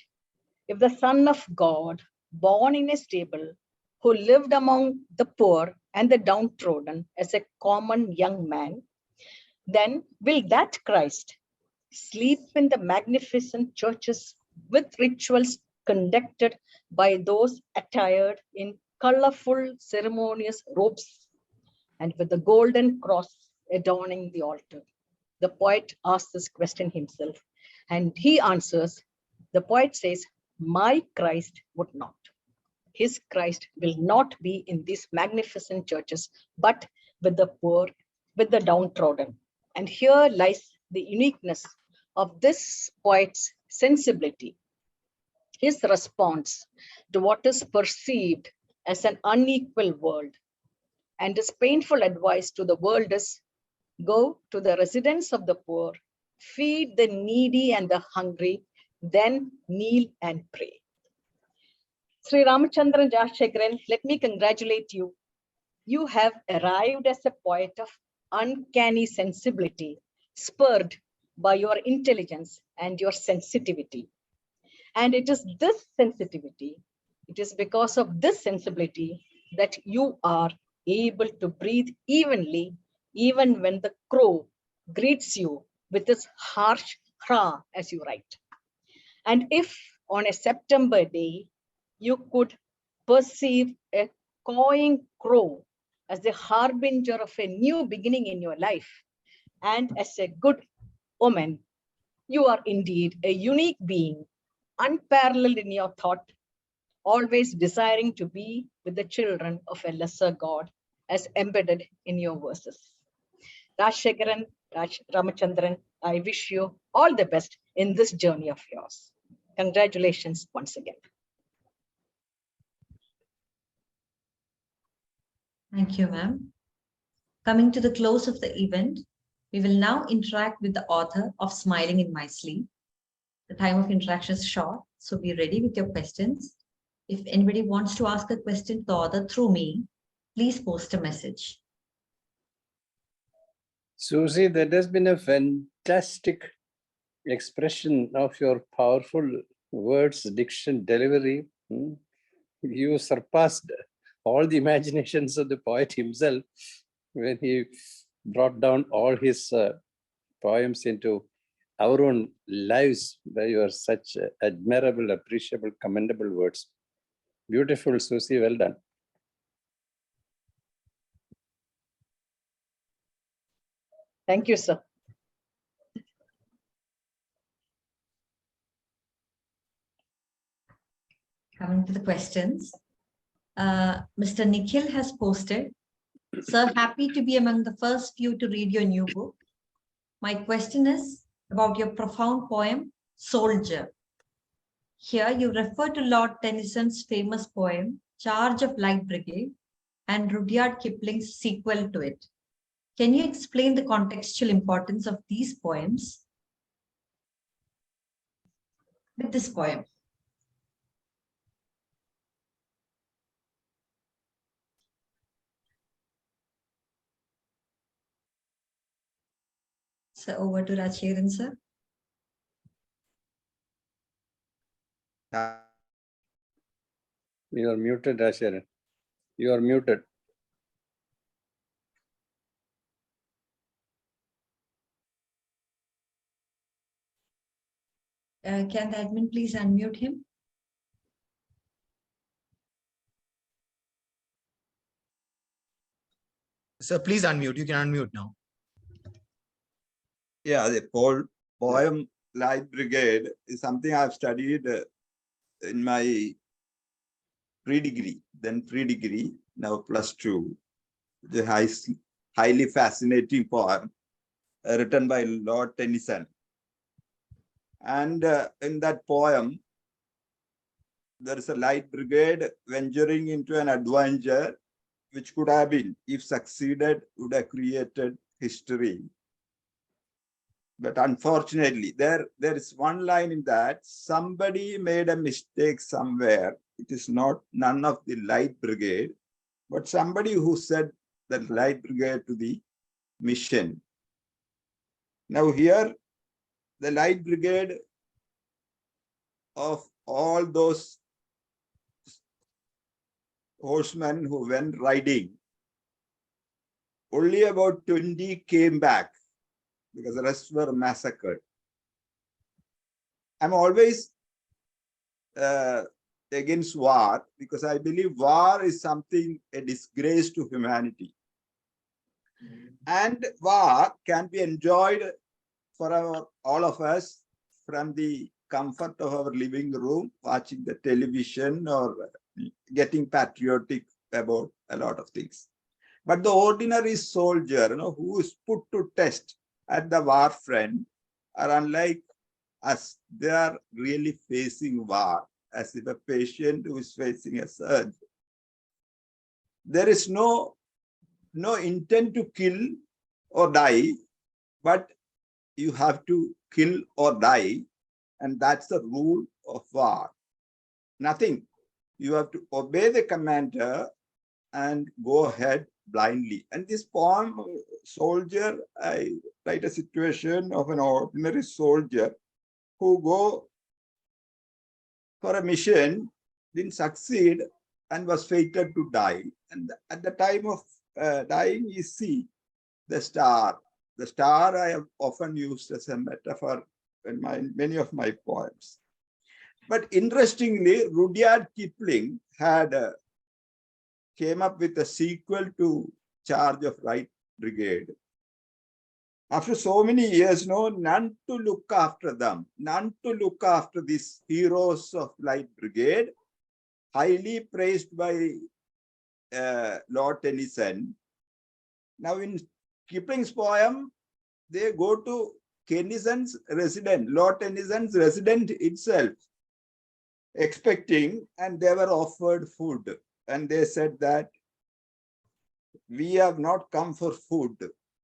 if the Son of God, born in a stable, who lived among the poor and the downtrodden as a common young man, then will that Christ sleep in the magnificent churches with rituals conducted by those attired in colorful ceremonious robes and with the golden cross adorning the altar? The poet asks this question himself, and he answers. The poet says, my Christ would not. His Christ will not be in these magnificent churches, but with the poor, with the downtrodden. And here lies the uniqueness of this poet's sensibility. His response to what is perceived as an unequal world, and his painful advice to the world is, go to the residence of the poor, feed the needy and the hungry, then kneel and pray. Sri Ramachandran Rajasekharan, let me congratulate you. You have arrived as a poet of uncanny sensibility, spurred by your intelligence and your sensitivity. And it is this sensitivity, it is because of this sensibility that you are able to breathe evenly, even when the crow greets you with its harsh hra as you write. And if on a September day, you could perceive a cawing crow as the harbinger of a new beginning in your life, and as a good omen, You are indeed a unique being, unparalleled in your thought, always desiring to be with the children of a lesser God, as embedded in your verses. Rajasekharan, Ramachandran, I wish you all the best in this journey of yours. Congratulations once again. Thank you, ma'am. Coming to the close of the event, we will now interact with the author of Smiling in My Sleep. The time of interaction is short, so be ready with your questions. If anybody wants to ask a question to the author through me, please post a message. Susie, that has been a fantastic expression of your powerful words, diction, delivery. You surpassed all the imaginations of the poet himself when he brought down all his poems into our own lives by your such admirable, appreciable, commendable words. Beautiful, Susie, well done. Thank you, sir. Coming to the questions, Mr. Nikhil has posted, "Sir, happy to be among the first few to read your new book. My question is about your profound poem, Soldier. Here you refer to Lord Tennyson's famous poem, Charge of Light Brigade, and Rudyard Kipling's sequel to it. Can you explain the contextual importance of these poems with this poem?" So over to Rajasekharan, sir. You are muted, Rajasekharan. You are muted. Can the admin please unmute him? Sir, please unmute. You can unmute now. Yeah, the poem Light Brigade is something I've studied in my pre-degree, now +2. The highly fascinating poem written by Lord Tennyson. And in that poem, there is a light brigade venturing into an adventure which could have been, if succeeded, would have created history. But unfortunately, there is one line in that: somebody made a mistake somewhere. It is none of the light brigade, but somebody who said the light brigade to the mission. Now here, the light brigade of all those horsemen who went riding, only about 20 came back, because the rest were massacred. I'm always against war, because I believe war is something, a disgrace to humanity. And war can be enjoyed for all of us from the comfort of our living room, watching the television or getting patriotic about a lot of things. But the ordinary soldier, who is put to test at the war front, are unlike us. They are really facing war, as if a patient who is facing a surgery. There is no intent to kill or die, but you have to kill or die, and that's the rule of war. Nothing. You have to obey the commander and go ahead blindly. And this poem, Soldier, I write a situation of an ordinary soldier who go for a mission, didn't succeed, and was fated to die. And at the time of dying, you see the star. The star I have often used as a metaphor in many of my poems. But interestingly, Rudyard Kipling came up with a sequel to Charge of Light Brigade. After so many years, no, none to look after them, none to look after these heroes of Light Brigade, highly praised by Lord Tennyson. Now in Kipling's poem, they go to Tennyson's residence, Lord Tennyson's residence itself, expecting, and they were offered food. And they said that we have not come for food.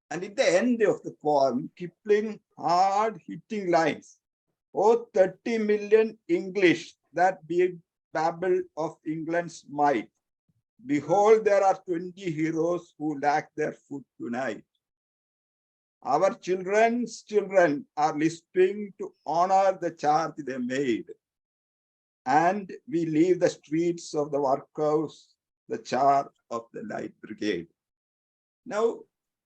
And at the end of the poem, Kipling hard hitting lines. Oh, 30 million English, that big babble of England's might. Behold, there are 20 heroes who lack their food tonight. Our children's children are lisping to honor the charge they made. And we leave the streets of the workhouse, the charge of the Light Brigade. Now,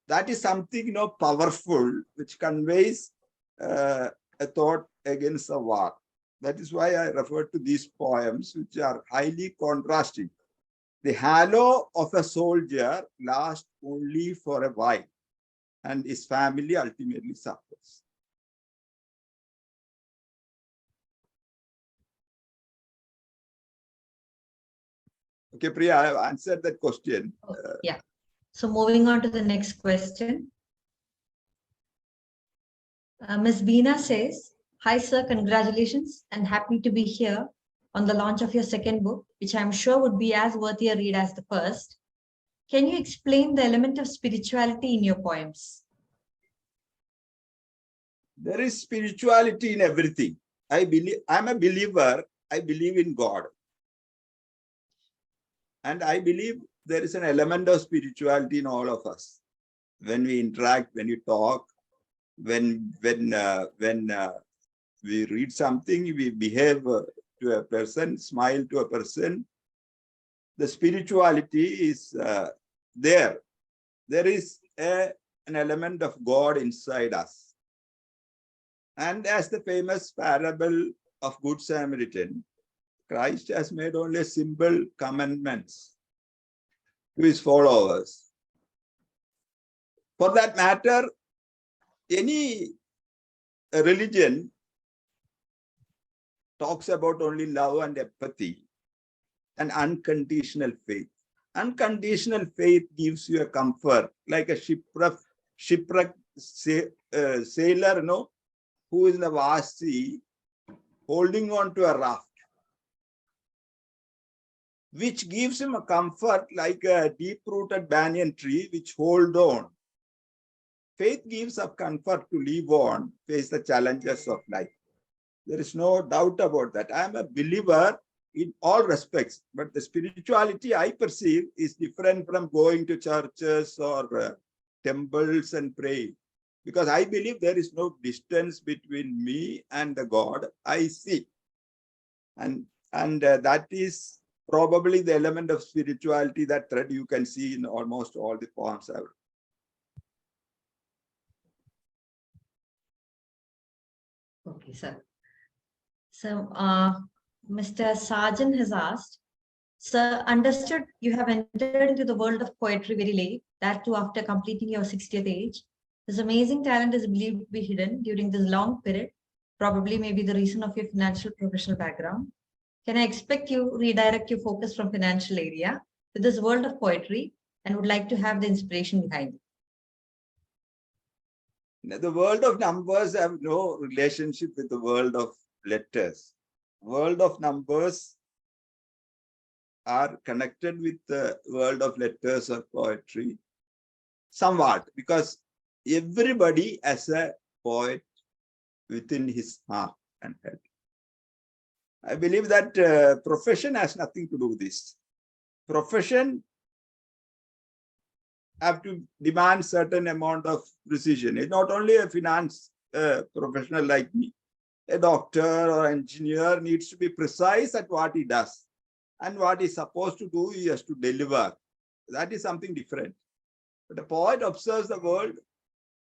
that is something powerful, which conveys a thought against the war. That is why I refer to these poems, which are highly contrasting. The halo of a soldier lasts only for a while, and his family ultimately suffers. Okay, Priya, I have answered that question. Yeah. So moving on to the next question. Ms. Beena says, hi, sir, congratulations and happy to be here on the launch of your second book, which I'm sure would be as worthy a read as the first. Can you explain the element of spirituality in your poems? There is spirituality in everything. I'm a believer. I believe in God. And I believe there is an element of spirituality in all of us. When we interact, when we talk, when we read something, we behave to a person, smile to a person, the spirituality is there. There is an element of God inside us. And as the famous parable of Good Samaritan, Christ has made only simple commandments to his followers. For that matter, any religion talks about only love and empathy and unconditional faith. Unconditional faith gives you a comfort, like a shipwrecked sailor, who is in the vast sea, holding on to a raft, which gives him a comfort like a deep-rooted banyan tree which hold on. Faith gives us comfort to live on, face the challenges of life. There is no doubt about that. I am a believer in all respects, but the spirituality I perceive is different from going to churches or temples and praying, because I believe there is no distance between me and the God I see. And that is probably the element of spirituality, that thread you can see in almost all the poems I've written. Okay, sir. So, Mr. Sarjan has asked, sir, understood you have entered into the world of poetry very late, that too after completing your 60th age. This amazing talent is believed to be hidden during this long period, probably maybe the reason of your financial professional background. Can I expect you redirect your focus from financial area to this world of poetry, and would like to have the inspiration behind it? The world of numbers have no relationship with the world of letters. World of numbers are connected with the world of letters or poetry somewhat, because everybody has a poet within his heart and head. I believe that profession has nothing to do with this. Profession have to demand certain amount of precision. It's not only a finance professional like me. A doctor or engineer needs to be precise at what he does. And what he's supposed to do, he has to deliver. That is something different. But a poet observes the world.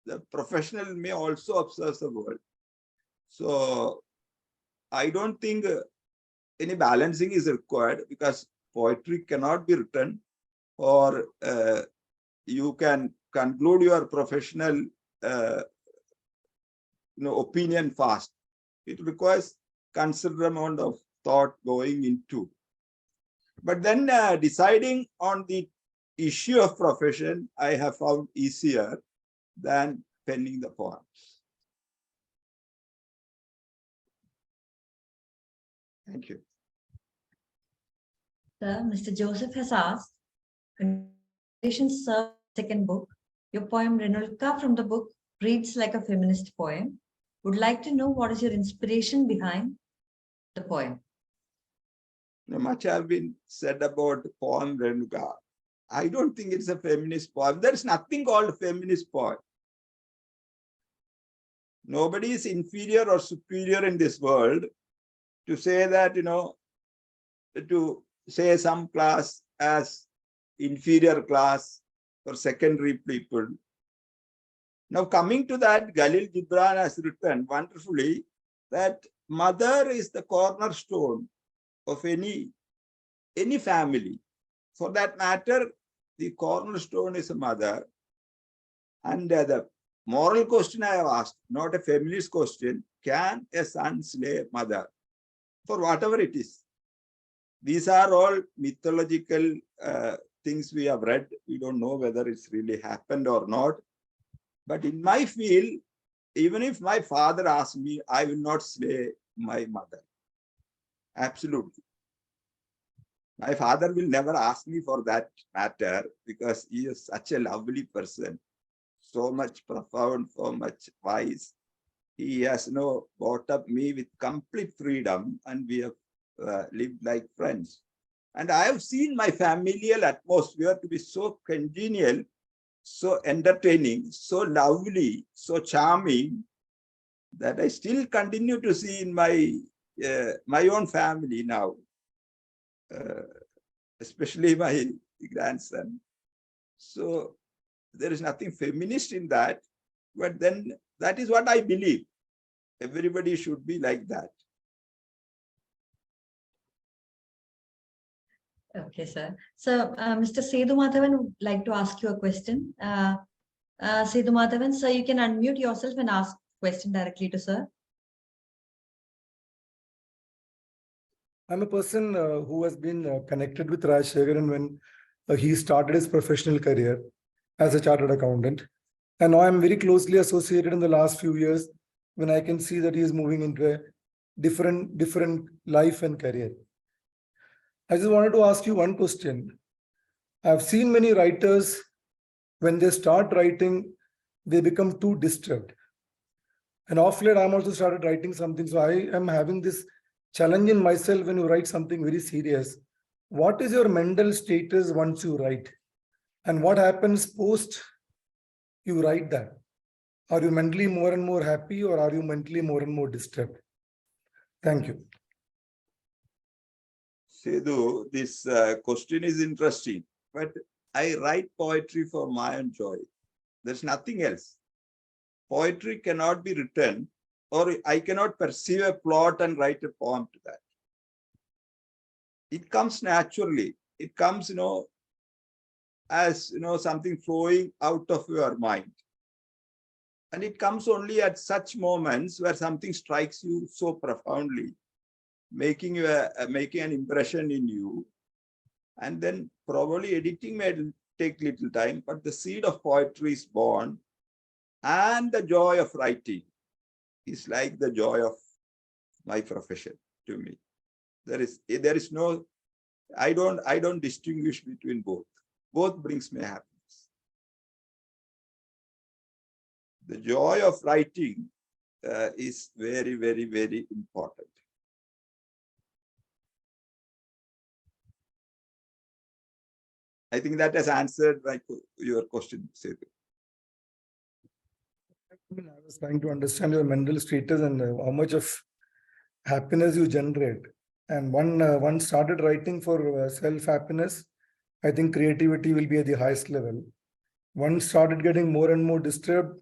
The professional may also observe the world. So I don't think any balancing is required, because poetry cannot be written, or you can conclude your professional opinion fast. It requires considerable amount of thought going into. But then deciding on the issue of profession, I have found easier than penning the poems. Thank you. Sir, Mr. Joseph has asked, congratulations, sir, second book. Your poem Renulka from the book reads like a feminist poem. Would like to know what is your inspiration behind the poem? Much have been said about the poem Renulka. I don't think it's a feminist poem. There is nothing called feminist poem. Nobody is inferior or superior in this world. To say that, to say some class as inferior class or secondary people. Now coming to that, Khalil Gibran has written wonderfully that mother is the cornerstone of any family. For that matter, the cornerstone is a mother. And the moral question I have asked, not a feminist question, can a son slay mother? For whatever it is. These are all mythological things we have read. We don't know whether it's really happened or not. But in my field, even if my father asks me, I will not slay my mother. Absolutely. My father will never ask me for that matter because he is such a lovely person, so much profound, so much wise. He has brought up me with complete freedom, and we have lived like friends. And I have seen my familial atmosphere to be so congenial, so entertaining, so lovely, so charming, that I still continue to see in my own family now, especially my grandson. So there is nothing feminist in that, but then that is what I believe. Everybody should be like that. Okay, sir. So, Mr. Sethu Madhavan would like to ask you a question. Sethu Madhavan, sir, you can unmute yourself and ask question directly to sir. I'm a person who has been connected with Rajasekharan when he started his professional career as a chartered accountant. And now I'm very closely associated in the last few years when I can see that he is moving into a different life and career. I just wanted to ask you one question. I've seen many writers, when they start writing, they become too disturbed. And off late, I'm also started writing something. So I am having this challenge in myself when you write something very serious. What is your mental status once you write? And what happens post you write that? Are you mentally more and more happy, or are you mentally more and more disturbed? Thank you. Sethu, this question is interesting, but I write poetry for my own joy. There's nothing else. Poetry cannot be written, or I cannot perceive a plot and write a poem to that. It comes naturally. It comes, as something flowing out of your mind. And it comes only at such moments where something strikes you so profoundly, making an impression in you. And then probably editing may take little time, but the seed of poetry is born, and the joy of writing is like the joy of my profession to me. There is no, I don't distinguish between both. Both brings me happiness. The joy of writing is very, very, very important. I think that has answered your question, Sethu. I was trying to understand your mental status and how much of happiness you generate. And one started writing for self-happiness, I think creativity will be at the highest level. One started getting more and more disturbed.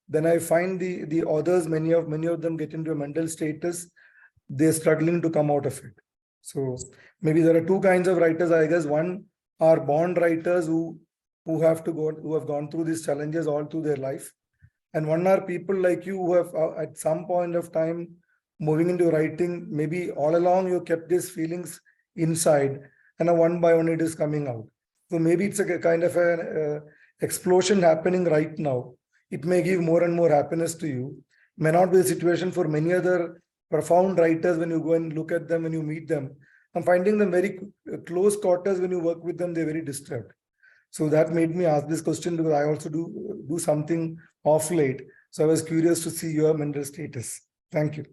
Then I find the authors, many of them get into a mental status, they're struggling to come out of it. So maybe there are two kinds of writers, I guess. One are born writers who have gone through these challenges all through their life. And one are people like you who have at some point of time moving into writing, maybe all along you kept these feelings inside, and now one by one it is coming out. So maybe it's a kind of an explosion happening right now. It may give more and more happiness to you. May not be the situation for many other profound writers when you go and look at them, when you meet them. I'm finding them very close quarters. When you work with them, they're very disturbed. So that made me ask this question, because I also do something off late. So I was curious to see your mental status. Thank you.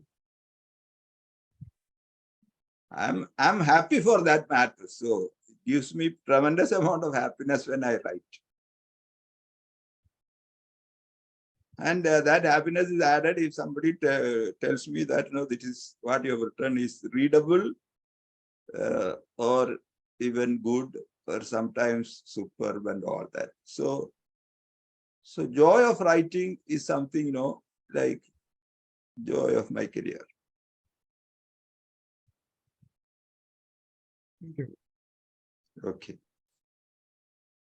I'm happy for that matter. So it gives me tremendous amount of happiness when I write. And that happiness is added if somebody tells me that, no, this is what you have written is readable or even good or sometimes superb and all that. So joy of writing is something, like joy of my career. Thank you. Okay.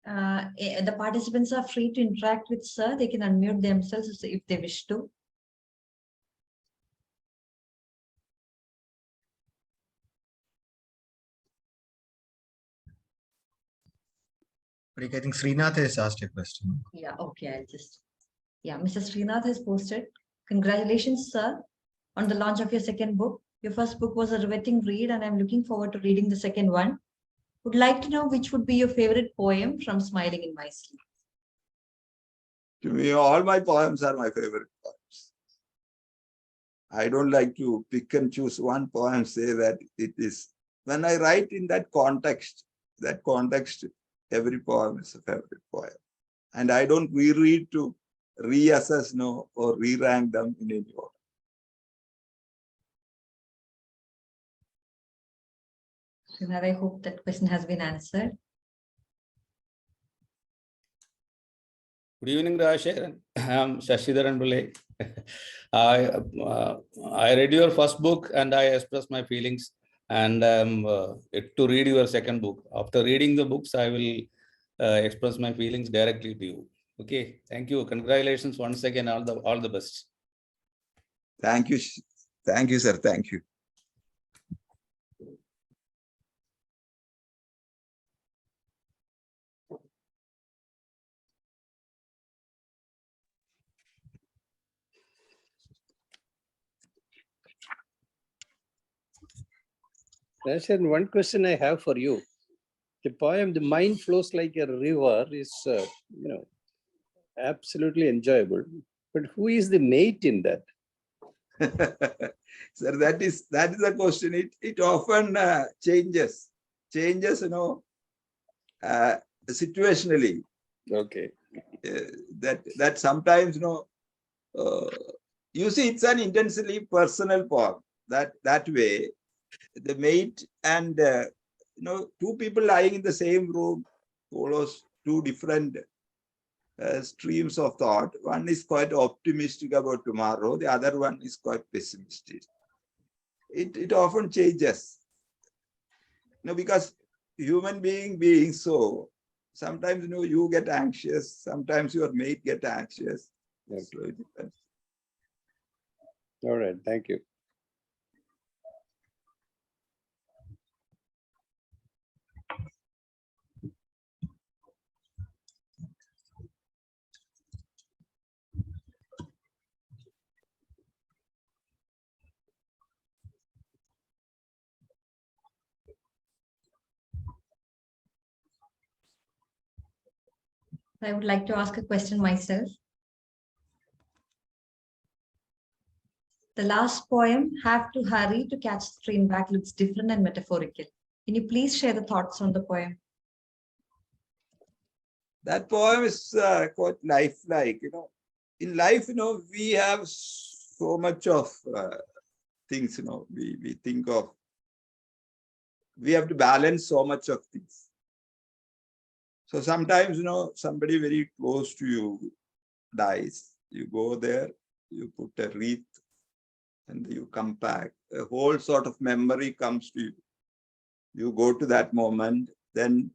The participants are free to interact with sir. They can unmute themselves if they wish to. I think Srinath has asked a question. Yeah, okay, Mr. Srinath has posted. Congratulations, sir, on the launch of your second book. Your first book was a riveting read, and I'm looking forward to reading the second one. Would like to know which would be your favorite poem from Smiling in My Sleep. To me, all my poems are my favorite poems. I don't like to pick and choose one poem, say that it is. When I write in that context, every poem is a favorite poem. And I don't reread to reassess, or re-rank them in any order. Srinath, I hope that question has been answered. Good evening, Rajasekharan. I'm Shashidharan Pillai. I read your first book and I expressed my feelings, and to read your second book. After reading the books, I will express my feelings directly to you. Okay, thank you. Congratulations once again. All the best. Thank you. Thank you, sir. Thank you. Rajasekharan, one question I have for you. The poem, "The Mind Flows Like a River," is, absolutely enjoyable. But who is the mate in that? Sir, that is the question. It often changes, situationally. Okay. That sometimes, you see, it's an intensely personal poem. That way, the mate and two people lying in the same room follows two different streams of thought. One is quite optimistic about tomorrow. The other one is quite pessimistic. It often changes. Because human being so sometimes you get anxious, sometimes your mate get anxious. Okay. So it depends. All right, thank you. I would like to ask a question myself. The last poem, "Have to Hurry to Catch the Train Back," looks different and metaphorical. Can you please share the thoughts on the poem? That poem is quite lifelike. In life, we have so much of things. We think of. We have to balance so much of things. So sometimes, somebody very close to you dies. You go there, you put a wreath, and you come back. A whole sort of memory comes to you. You go to that moment, then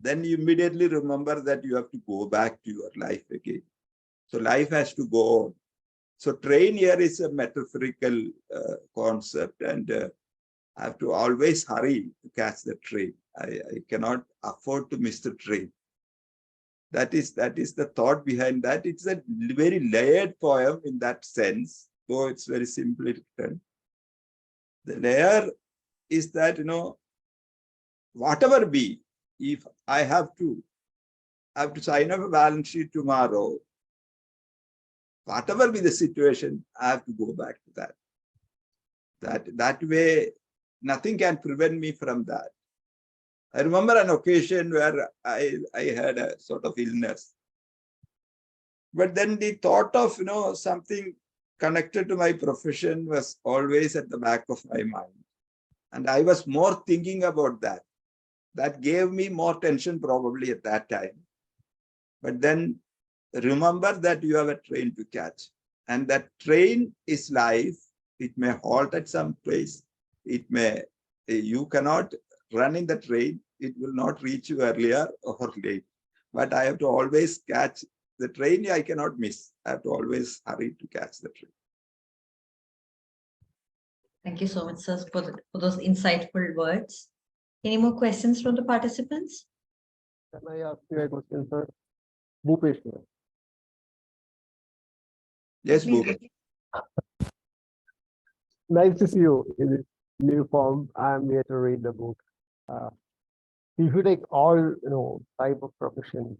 you immediately remember that you have to go back to your life again. So life has to go on. So train here is a metaphorical concept, and I have to always hurry to catch the train. I cannot afford to miss the train. That is the thought behind that. It's a very layered poem in that sense, though it's very simply written. The layer is that, whatever be, if I have to sign up a balance sheet tomorrow, whatever be the situation, I have to go back to that. That way, nothing can prevent me from that. I remember an occasion where I had a sort of illness. But then the thought of, something connected to my profession was always at the back of my mind. And I was more thinking about that. That gave me more tension probably at that time. But then remember that you have a train to catch. And that train is life. It may halt at some place. You cannot run in the train. It will not reach you earlier or late. But I have to always catch the train. I cannot miss. I have to always hurry to catch the train. Thank you so much, sir, for those insightful words. Any more questions from the participants? Can I ask you a question, sir? Bhupesh here. Yes, Please. Bhupesh. Nice to see you in this new form. I'm here to read the book. If you take all type of professions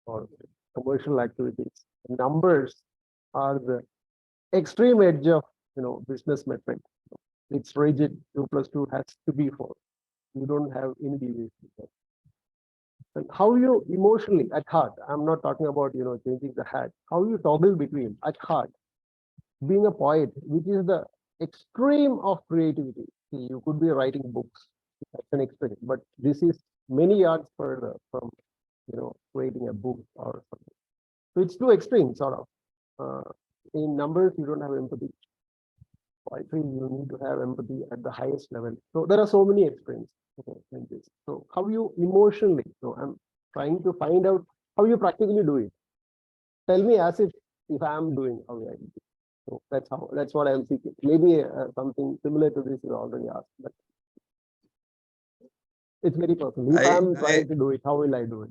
or commercial activities, numbers are the extreme edge of business method. It's rigid. 2 + 2 has to be 4. You don't have any deviation. And how you emotionally at heart, I'm not talking about changing the hat, how you toggle between at heart being a poet, which is the extreme of creativity. See, you could be writing books, that's an extreme, but this is many yards further from creating a book or something. So it's too extreme, sort of. In numbers, you don't have empathy. Poetry, you need to have empathy at the highest level. So there are so many extremes in this. So how you emotionally, I'm trying to find out how you practically do it. Tell me as if I'm doing how I do it. So that's what I'm seeking. Maybe something similar to this is already asked, but it's very personal. If I'm trying to do it, how will I do it?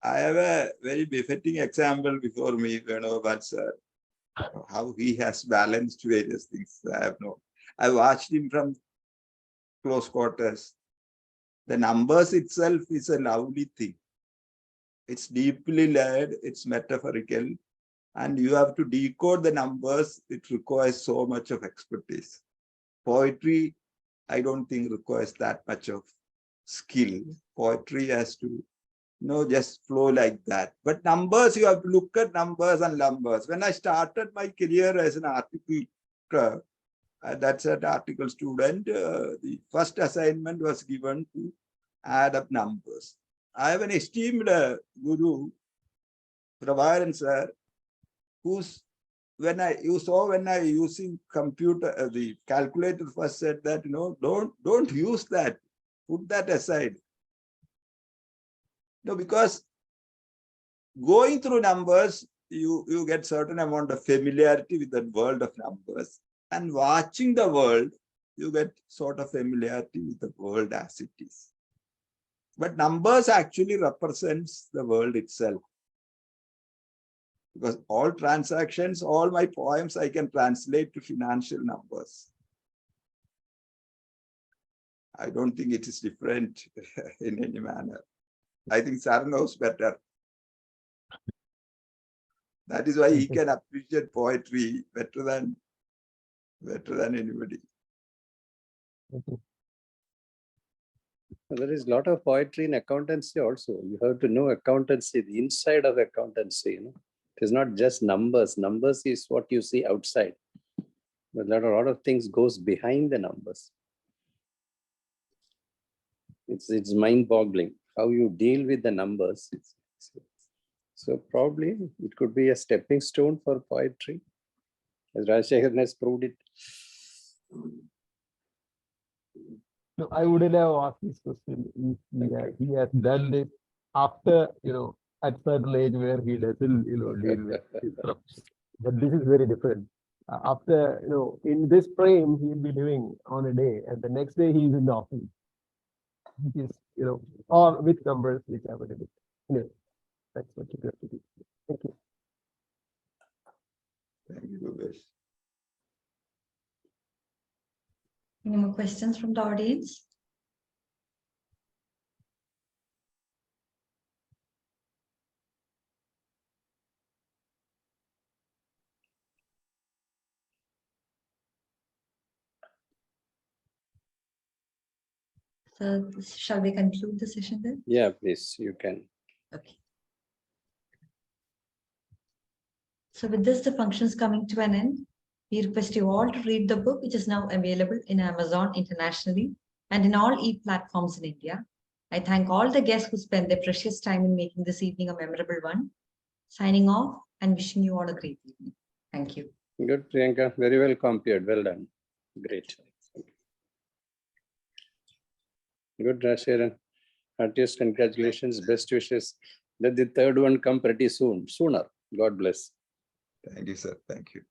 I have a very befitting example before me, but how he has balanced various things. I watched him from close quarters. The numbers itself is a lovely thing. It's deeply layered, it's metaphorical, and you have to decode the numbers. It requires so much of expertise. Poetry, I don't think requires that much of skill. Poetry has to just flow like that. But numbers, you have to look at numbers and numbers. When I started my career as an article, that's an article student, the first assignment was given to add up numbers. I have an esteemed guru, Prabharan sir, when I using computer, the calculator first said that, don't use that, put that aside. No, because going through numbers, you get certain amount of familiarity with the world of numbers. And watching the world, you get sort of familiarity with the world as it is. But numbers actually represents the world itself. Because all transactions, all my poems, I can translate to financial numbers. I don't think it is different in any manner. I think Sir knows better. That is why he can appreciate poetry better than anybody. There is a lot of poetry in accountancy also. You have to know accountancy, the inside of accountancy. It is not just numbers. Numbers is what you see outside. But a lot of things goes behind the numbers. It's mind-boggling how you deal with the numbers. So probably it could be a stepping stone for poetry, as Rajasekharan has proved it. No, I wouldn't have asked this question if he has done it after, at certain age where he doesn't, deal with his profession. But this is very different. After, in this frame, he'll be living on a day, and the next day he's in the office. Which is, or with numbers, whichever it is. Anyway, that's what you have to do. Thank you. Thank you, Rupesh. Any more questions from the audience? So shall we conclude the session then? Yeah, please, you can. Okay. So with this, the function is coming to an end. We request you all to read the book, which is now available in Amazon internationally and in all e-platforms in India. I thank all the guests who spent their precious time in making this evening a memorable one. Signing off and wishing you all a great evening. Thank you. Good, Priyanka. Very well compared. Well done. Great. Good, Rajasekharan. Heartiest congratulations. Best wishes. Let the third one come pretty soon. Sooner. God bless. Thank you, sir. Thank you.